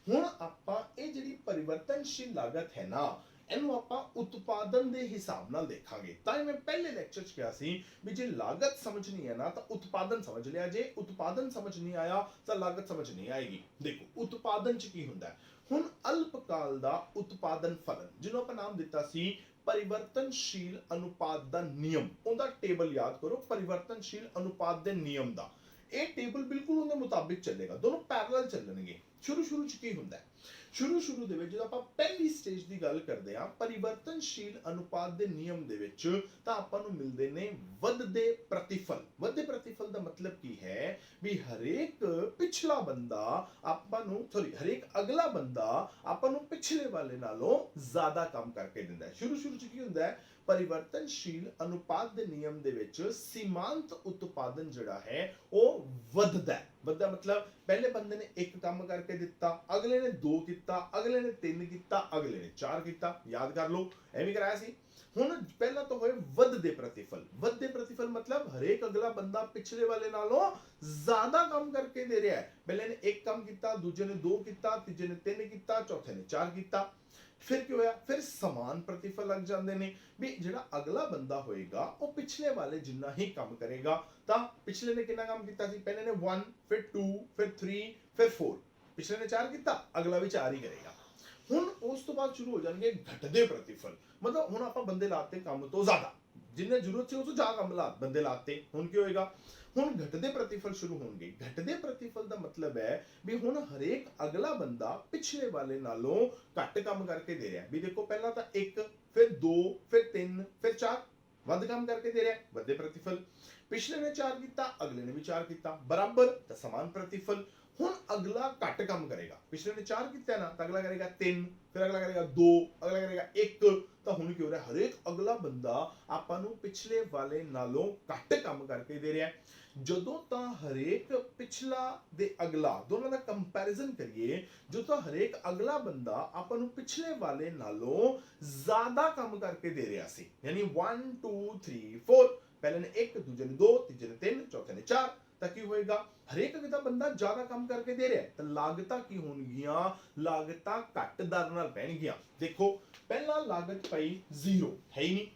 ਹੁਣ ਆਪਾਂ ਇਹ ਜਿਹੜੀ परिवर्तनशील लागत ਹੈ ਨਾ ਇਹਨੂੰ ਆਪਾਂ ਉਤਪਾਦਨ ਦੇ ਹਿਸਾਬ ਨਾਲ ਦੇਖਾਂਗੇ। ਤਾਂ ਮੈਂ ਪਹਿਲੇ ਲੈਕਚਰ 'ਚ ਕਿਹਾ ਸੀ ਵੀ ਜੇ ਲਾਗਤ ਸਮਝਣੀ ਹੈ ਨਾ ਤਾਂ ਉਤਪਾਦਨ ਸਮਝ ਲਿਆ, ਜੇ ਉਤਪਾਦਨ ਸਮਝ ਨਹੀਂ ਆਇਆ ਤਾਂ ਲਾਗਤ ਸਮਝ ਨਹੀਂ ਆਏਗੀ। ਦੇਖੋ ਉਤਪਾਦਨ 'ਚ ਕੀ ਹੁੰਦਾ ਹੈ ਹੁਣ ਅਲਪਕਾਲ ਦਾ ਉਤਪਾਦਨ ਫਲਨ ਜਿਹਨੂੰ ਆਪਾਂ ਨਾਮ ਦਿੱਤਾ ਸੀ परिवर्तनशील अनुपात ਦਾ ਨਿਯਮ, ਉਹਦਾ ਟੇਬਲ ਯਾਦ ਕਰੋ परिवर्तनशील अनुपात ਦੇ ਨਿਯਮ ਦਾ। ਇਹ ਟੇਬਲ ਬਿਲਕੁਲ ਉਹਦੇ ਮੁਤਾਬਿਕ ਚੱਲੇਗਾ, ਦੋਨੋਂ ਪੈਰਲਲ ਚੱਲਣਗੇ। ਸ਼ੁਰੂ ਚ ਕੀ ਹੁੰਦਾ ਹੈ ਸ਼ੁਰੂ ਦੇ ਵਿੱਚ ਜਦੋਂ ਆਪਾਂ ਪਹਿਲੀ ਸਟੇਜ ਦੀ ਗੱਲ ਕਰਦੇ ਆ परिवर्तनशील अनुपात ਦੇ ਨਿਯਮ ਦੇ ਵਿੱਚ ਤਾਂ ਆਪਾਂ ਨੂੰ ਮਿਲਦੇ ਨੇ ਵੱਧਦੇ ਪ੍ਰਤੀਫਲ। ਵੱਧਦੇ ਪ੍ਰਤੀਫਲ ਦਾ ਮਤਲਬ ਕੀ ਹੈ ਵੀ ਹਰੇਕ ਪਿਛਲਾ ਬੰਦਾ ਆਪਾਂ ਨੂੰ ਹਰੇਕ ਅਗਲਾ ਬੰਦਾ ਆਪਾਂ ਨੂੰ ਪਿਛਲੇ ਵਾਲੇ ਨਾਲੋਂ ਜ਼ਿਆਦਾ ਕੰਮ ਕਰਕੇ ਦਿੰਦਾ ਹੈ। ਸ਼ੁਰੂ ਚ ਕੀ ਹੁੰਦਾ ਹੈ परिवर्तनशील अनुपात ਦੇ ਨਿਯਮ ਦੇ ਵਿੱਚ ਸੀਮਾਂਤ ਉਤਪਾਦਨ ਜਿਹੜਾ ਹੈ ਉਹ ਵੱਧਦਾ ਹੈ। ਵੱਧਦਾ ਮਤਲਬ ਪਹਿਲੇ ਬੰਦੇ ਨੇ ਇੱਕ ਕੰਮ ਕਰਕੇ ਦਿੱਤਾ, ਅਗਲੇ ਨੇ 2 ਕੀਤਾ, ਅਗਲੇ ਨੇ 3 ਕੀਤਾ, ਅਗਲੇ ਨੇ 4 ਕੀਤਾ। ਯਾਦ ਕਰ ਲਓ ਐਵੇਂ ਕਰਾਇਆ ਸੀ। ਹੁਣ ਪਹਿਲਾਂ ਤਾਂ ਹੋਏ ਵੱਧਦੇ ਪ੍ਰਤੀਫਲ। ਵੱਧਦੇ ਪ੍ਰਤੀਫਲ ਮਤਲਬ ਹਰੇਕ ਅਗਲਾ ਬੰਦਾ ਪਿਛਲੇ ਵਾਲੇ ਨਾਲੋਂ ਜ਼ਿਆਦਾ ਕੰਮ ਕਰਕੇ ਦੇ ਰਿਹਾ ਹੈ। ਪਹਿਲੇ ਨੇ ਇੱਕ ਕੰਮ ਕੀਤਾ, ਦੂਜੇ ਨੇ 2 ਕੀਤਾ, ਤੀਜੇ ਨੇ 3 ਕੀਤਾ, ਚੌਥੇ ਨੇ 4 ਕੀਤਾ। ਫਿਰ ਕੀ ਹੋਇਆ ਫਿਰ ਸਮਾਨ ਪ੍ਰਤੀਫਲ ਲੱਗ ਜਾਂਦੇ ਨੇ ਵੀ ਜਿਹੜਾ ਅਗਲਾ ਬੰਦਾ ਹੋਏਗਾ ਉਹ ਪਿਛਲੇ ਵਾਲੇ ਜਿੰਨਾ ਹੀ ਕੰਮ ਕਰੇਗਾ। ਤਾਂ ਪਿਛਲੇ ਨੇ ਕਿੰਨਾ ਕੰਮ ਕੀਤਾ ਸੀ ਪਹਿਲੇ ਨੇ 1 ਫਿਰ 2 ਫਿਰ 3 ਫਿਰ 4, ਪਿਛਲੇ ਨੇ 4 ਕੀਤਾ ਅਗਲਾ ਵੀ 4 ਹੀ ਕਰੇਗਾ। ਹੁਣ ਉਸ ਤੋਂ ਬਾਅਦ ਸ਼ੁਰੂ ਹੋ ਜਾਣਗੇ ਘਟਦੇ ਪ੍ਰਤੀਫਲ। ਮਤਲਬ ਹੁਣ ਆਪਾਂ ਬੰਦੇ ਲਾਤੇ ਕੰਮ ਤੋਂ ਜ਼ਿਆਦਾ, ਜਿੰਨੇ ਜ਼ਰੂਰਤ ਸੀ ਉਸ ਤੋਂ ਜ਼ਿਆਦਾ ਕੰਮ ਬੰਦੇ ਲਾਤੇ। ਹੁਣ ਕੀ ਹੋਏਗਾ ਹੁਣ ਘਟਦੇ ਪ੍ਰਤੀਫਲ ਸ਼ੁਰੂ ਹੋਣਗੇ। ਘਟਦੇ ਪ੍ਰਤੀਫਲ ਦਾ ਮਤਲਬ ਹੈ ਵੀ ਹੁਣ ਹਰੇਕ ਅਗਲਾ ਬੰਦਾ ਪਿਛਲੇ ਵਾਲੇ ਨਾਲੋਂ ਘੱਟ ਕੰਮ ਕਰਕੇ ਦੇ ਰਿਹਾ। ਵੀ ਦੇਖੋ ਪਹਿਲਾਂ ਤਾਂ 1 ਫਿਰ 2 ਫਿਰ 3 ਫਿਰ 4 ਵੱਧ ਕੰਮ ਕਰਕੇ ਦੇ ਰਿਹਾ, ਵੱਧਦੇ ਪ੍ਰਤੀਫਲ। ਪਿਛਲੇ ਨੇ 4 ਕੀਤਾ ਅਗਲੇ ਨੇ ਵੀ 4 ਕੀਤਾ, ਬਰਾਬਰ ਤਾਂ ਸਮਾਨ ਪ੍ਰਤੀਫਲ। ਹੁਣ ਅਗਲਾ ਘੱਟ ਕੰਮ ਕਰੇਗਾ, ਪਿਛਲੇ ਨੇ 4 ਕੀਤਾ ਨਾ ਤਾਂ ਅਗਲਾ ਕਰੇਗਾ 3, ਫਿਰ ਅਗਲਾ ਕਰੇਗਾ 2, ਅਗਲਾ ਕਰੇਗਾ 1। ਤਾਂ ਹੁਣ ਕੀ ਹੋ ਰਿਹਾ ਹਰੇਕ ਅਗਲਾ ਬੰਦਾ ਆਪਾਂ ਨੂੰ ਪਿਛਲੇ ਵਾਲੇ ਨਾਲੋਂ ਘੱਟ ਕੰਮ ਕਰਕੇ ਦੇ ਰਿਹਾ। ਜਦੋਂ ਤਾਂ ਹਰੇਕ ਪਿਛਲਾ ਦੇ ਅਗਲਾ ਦੋਨਾਂ ਦਾ ਕੰਪੈਰੀਜ਼ਨ ਕਰੀਏ, ਜਦੋਂ ਤਾਂ ਹਰੇਕ ਅਗਲਾ ਬੰਦਾ ਆਪਾਂ ਨੂੰ ਪਿਛਲੇ ਵਾਲੇ ਨਾਲੋਂ ਜ਼ਿਆਦਾ ਕੰਮ ਕਰਕੇ ਦੇ ਰਿਹਾ ਸੀ, ਯਾਨੀ 1 2 3 4 ਪਹਿਲੇ ਨੇ 1, ਦੂਜੇ ਨੇ 2, ਤੀਜੇ ਨੇ 3, ਚੌਥੇ ਨੇ 4। ਤਾਂ ਕੀ ਹੋਏਗਾ ਹਰੇਕ ਅਗਲਾ ਬੰਦਾ ਜ਼ਿਆਦਾ ਕੰਮ ਕਰਕੇ ਦੇ ਰਿਹਾ ਤਾਂ ਲਾਗਤਾਂ ਕੀ ਹੋਣਗੀਆਂ ਲਾਗਤਾਂ ਘੱਟ ਦਰ ਨਾਲ ਪੈਣਗੀਆਂ। ਦੇਖੋ ਪਹਿਲਾਂ ਲਾਗਤ ਪਈ 0 ਹੈ ਹੀ ਨਹੀਂ,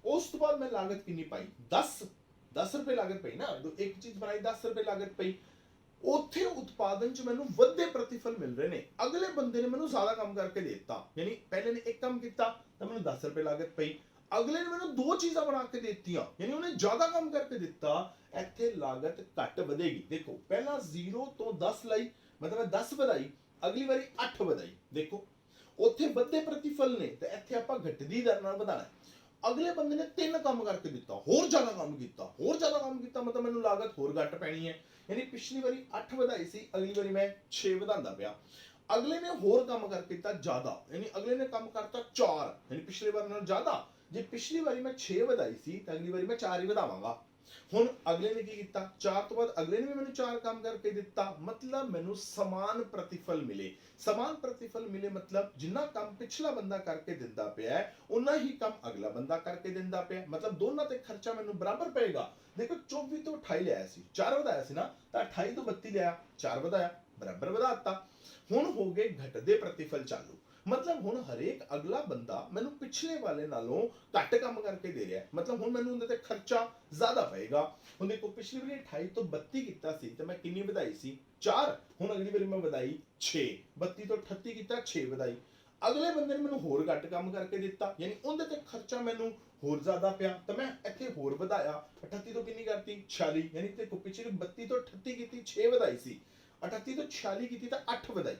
ਉਸ ਤੋਂ ਬਾਅਦ ਮੈਂ ਲਾਗਤ ਕਿੰਨੀ ਪਾਈ 10 ਰੁਪਏ ਲਾਗਤ ਪਈ ਨਾ, ਇੱਕ ਚੀਜ਼ ਬਣਾਈ 10 ਰੁਪਏ ਲਾਗਤ ਪਈ। ਉੱਥੇ ਉਤਪਾਦਨ ਚ ਮੈਨੂੰ ਵੱਧਦੇ ਪ੍ਰਤੀਫਲ ਮਿਲ ਰਹੇ ਨੇ, ਅਗਲੇ ਬੰਦੇ ਨੇ ਮੈਨੂੰ ਜ਼ਿਆਦਾ ਕੰਮ ਕਰਕੇ ਦੇ ਦਿੱਤਾ। ਯਾਨੀ ਪਹਿਲੇ ਨੇ ਇੱਕ ਕੰਮ ਕੀਤਾ ਤਾਂ ਮੈਨੂੰ 10 ਰੁਪਏ ਲਾਗਤ ਪਈ, ਅਗਲੇ ਨੇ ਮੈਨੂੰ 2 ਚੀਜ਼ਾਂ ਬਣਾ ਕੇ ਦੇ ਦਿੱਤੀਆਂ ਯਾਨੀ ਉਹਨੇ ਜ਼ਿਆਦਾ ਕੰਮ ਕਰਕੇ ਦਿੱਤਾ। ਇੱਥੇ ਲਾਗਤ ਘੱਟ ਵਧੇਗੀ। ਦੇਖੋ ਪਹਿਲਾਂ 0 ਤੋਂ 10 ਲਈ ਮਤਲਬ 10 ਵਧਾਈ, ਅਗਲੀ ਵਾਰੀ 8 ਵਧਾਈ। ਦੇਖੋ ਉੱਥੇ ਵੱਧਦੇ ਪ੍ਰਤੀਫਲ ਨੇ ਤੇ ਇੱਥੇ ਆਪਾਂ ਘਟਦੀ ਦਰ ਨਾਲ ਵਧਾਣਾ। ਅਗਲੇ ਬੰਦੇ ਨੇ 3 ਕੰਮ ਕਰਕੇ ਦਿੱਤਾ, ਹੋਰ ਜ਼ਿਆਦਾ ਕੰਮ ਕੀਤਾ ਮਤਲਬ ਮੈਨੂੰ ਲਾਗਤ ਹੋਰ ਘੱਟ ਪੈਣੀ ਹੈ। ਯਾਨੀ ਪਿਛਲੀ ਵਾਰੀ 8 ਵਧਾਈ ਸੀ, ਅਗਲੀ ਵਾਰੀ ਮੈਂ 6 ਵਧਾਉਂਦਾ ਪਿਆ। ਅਗਲੇ ਨੇ ਹੋਰ ਕੰਮ ਕਰਕੇ ਦਿੱਤਾ ਜ਼ਿਆਦਾ, ਯਾਨੀ ਅਗਲੇ ਨੇ ਕੰਮ ਕਰਤਾ 4 ਯਾਨੀ ਪਿਛਲੇ ਵਾਰ ਨਾਲੋਂ ਜ਼ਿਆਦਾ। ਜੇ ਪਿਛਲੀ ਵਾਰੀ ਮੈਂ 6 ਵਧਾਈ ਸੀ ਤਾਂ ਅਗਲੀ ਵਾਰੀ ਮੈਂ 4 ਹੀ ਵਧਾਵਾਂਗਾ। ਹੁਣ ਅਗਲੇ ਨੇ ਕੀ ਕੀਤਾ 4 ਤੋਂ ਬਾਅਦ ਅਗਲੇ ਨੇ ਵੀ ਮੈਨੂੰ 4 ਕੰਮ ਕਰਕੇ ਦਿੱਤਾ, ਮਤਲਬ ਮੈਨੂੰ ਸਮਾਨ ਪ੍ਰਤੀਫਲ ਮਿਲੇ। ਸਮਾਨ ਪ੍ਰਤੀਫਲ ਮਿਲੇ ਮਤਲਬ ਜਿੰਨਾ ਕੰਮ ਪਿਛਲਾ ਬੰਦਾ ਕਰਕੇ ਦਿੰਦਾ ਪਿਆ ਉਨਾ ਹੀ ਕੰਮ ਅਗਲਾ ਬੰਦਾ ਕਰਕੇ ਦਿੰਦਾ ਪਿਆ, ਮਤਲਬ ਦੋਨਾਂ ਤੇ ਖਰਚਾ ਮੈਨੂੰ ਬਰਾਬਰ ਪਏਗਾ। ਦੇਖੋ 24 ਤੋਂ 28 ਲਿਆਇਆ ਸੀ, 4 ਵਧਾਇਆ ਸੀ ਨਾ, ਤਾਂ 28 ਤੋਂ 32 ਲਿਆ, 4 ਵਧਾਇਆ, ਬਰਾਬਰ ਵਧਾਤਾ। ਹੁਣ ਹੋ ਗਏ ਘਟਦੇ ਪ੍ਰਤੀਫਲ ਚਾਲੂ। मतलब हुण हरेक अगला बंदा मैनू पिछले वाले नालों घट काम करके दे रहा है, मतलब हुण मैनू उहदे ते खर्चा ज्यादा पएगा। हुण देखो पिछली वारी 28 तो 32 कीता सी ते मैं किन्नी वधाई सी 4, हुण अगली वारी मैं वधाई 6, 32 तो 38 कीता 6 वधाई। अगले बंदे ने मैनू होर घट काम करके दिता, यानी उहदे ते खर्चा मैनू होर ज्यादा पिया, तो मैं इत्थे होर वधाया 38 तो किन्नी करती 46, यानी देखो पिछली 32 तो 38 कीती 6 वधाई सी, 38 तो 46 कीती तो 8 वधाई।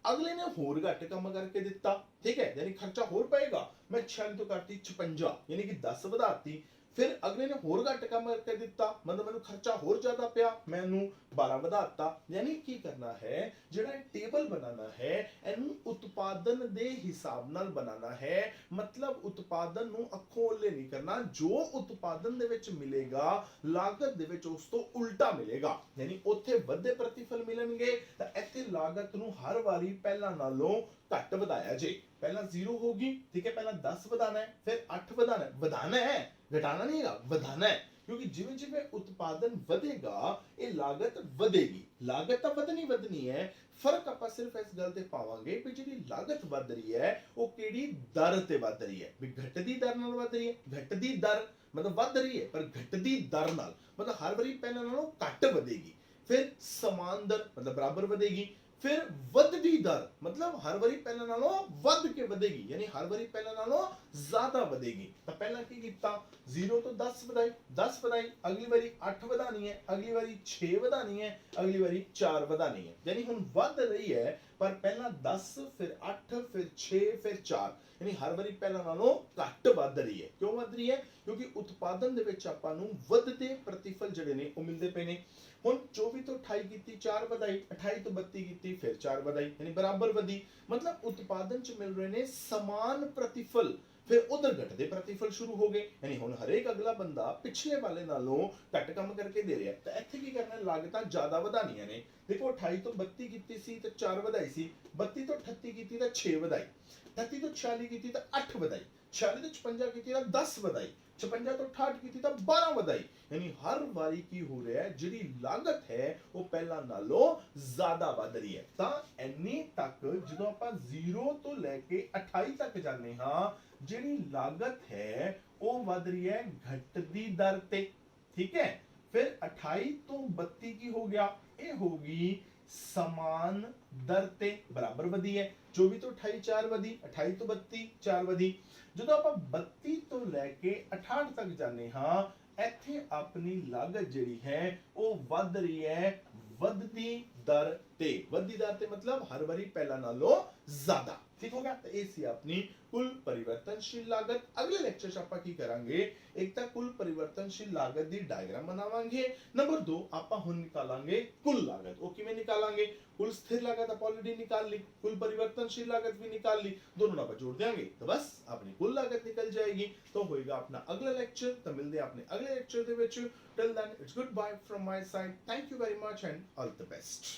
अगले ने होर घट काम करके दिता, ठीक है, यानी खर्चा होर पएगा, मैं 46 तो करती 56, यानी कि 10 वधाती। फिर अगले ने होर घट काम करके दिता, मतलब मैनू खर्चा होर ज्यादा पिया, मैनू 12 वधाता। यानी की करना है, जेड़ा टेबल बनाना है एनू उत्पादन दे हिसाब नाल बनाना है, मतलब उत्पादन नू अखों ओले नहीं करना, जो उत्पादन दे विच मिलेगा लागत दे विच उस तो उल्टा मिलेगा, यानी उत्थे वधे प्रतिफल मिलणगे तां इत्थे लागत नू हर वारी पहला नालों घट वधाया जे। पहला 0 होगी, ठीक है, पहला 10 वधाना है, फिर 8 वधाना है, घटाना नहीं है, वधाना है, क्योंकि जिवें जिवें उत्पादन ਵਧੇਗਾ ਇਹ ਲਾਗਤ ਵਧੇਗੀ। ਲਾਗਤ ਤਾਂ ਵਧਣੀ ਹੈ, ਫਰਕ ਆਪਾਂ ਸਿਰਫ ਇਸ ਗੱਲ ਤੇ ਪਾਵਾਂਗੇ ਵੀ ਜਿਹੜੀ ਲਾਗਤ ਵਧ ਰਹੀ ਹੈ ਉਹ ਕਿਹੜੀ ਦਰ ਤੇ ਵਧ ਰਹੀ ਹੈ, ਵੀ ਘਟਦੀ ਦਰ ਨਾਲ ਵਧ ਰਹੀ ਹੈ, ਘਟਦੀ ਦਰ मतलब वध रही है पर घटदी दर नाल, मतलब हर बारी पहले नालों घट वधेगी, फिर समान दर मतलब बराबर वधेगी, फिर वधदी दर मतलब हर बारी पहले नालों वध के वधेगी, यानी हर बारी पहले नालों ज्यादा वधेगी। तो पहला की कीता 0 तो 10 वधाई, 10 वधाई, अगली बारी 8 वधानी है, अगली बारी 6 वधानी है, अगली बारी 4 वधानी है, यानी हुण वध रही है पर पहला 10 फिर 8 फिर 6 फिर 4, यानी हर बारी पहला नालों घट वध रही है। क्यों वध रही है? क्योंकि उत्पादन दे विच आपां नूं वधदे प्रतिफल जिहड़े ने ਉਹ मिलदे पए ने। हुण 24 तो 28 कीती 4 वधाई, 28 तो 32 कीती फिर 4 वधाई, यानी बराबर वधी, मतलब उत्पादन च मिल रहे ने समान प्रतिफल, फिर उधर घटदे प्रतिफल शुरू हो गए, यानी हुण हरेक अगला बंदा पिछले वाले नालों घट काम करके दे रहा है। तो इत्थे की करना, लागतां ज्यादा वधाणियां ने। देखो 28 तो 32 कीती सी ते 4 वधाई सी, 32 तो 38 कीती ते 6 वधाई, 38 तो 46 कीती ते 8 वधाई, 46 तो 56 कीती ते 10 वधाई, 56 तो 68 कीती तो 12 वधाई, यानी हर बारी की हो रहा है जिहड़ी लागत है वो पहला नालों ज्यादा वध रही है। तां इन्नी तक जदों आपां 0 तो लेके 28 तक जाने हां, जिहड़ी लागत है वो वध रही है घटदी दर ते, ठीक है। फिर 28 तो 32 की हो गया, ये होगी समान दर ते बराबर वधी है। 24 तो 28 4 वधी, 28 तो 32 4 वधी। ਜਦੋਂ ਆਪਾਂ 32 ਤੋਂ ਲੈ ਕੇ 68 ਤੱਕ ਜਾਂਦੇ ਹਾਂ, ਇੱਥੇ ਆਪਣੀ ਲਾਗਤ ਜਿਹੜੀ ਹੈ ਉਹ ਵੱਧ ਰਹੀ ਹੈ ਵਧਦੀ ਦਰ ਤੇ। ਵਧਦੀ ਦਰ ਤੇ मतलब हर बारी पहला नालों ज्यादा, ठीक हो गया। तो ये सी अपनी कुल परिवर्तनशील लागत। अगले लेक्चर च ਆਪਾਂ ਕੀ ਕਰਾਂਗੇ, एक ਤਾਂ कुल परिवर्तनशील लागत ਦੀ डायग्राम बनावांगे, नंबर 2 ਆਪਾਂ ਹੁਣ ਨਿਕਾਲਾਂਗੇ कुल लागत। ਉਹ ਕਿਵੇਂ ਨਿਕਾਲਾਂਗੇ, कुल स्थिर लागत आप ऑलरेडी निकाल ली, कुल परिवर्तनशील लागत भी निकाल ली, दोनों ना जोड़ देंगे तो बस अपनी कुल लागत निकल जाएगी। तो होएगा अपना अगला लेक्चर, तो मिलते हैं अपने अगले लेक्चर दे विच। Till then it's goodbye from my side, thank you very much and all the best.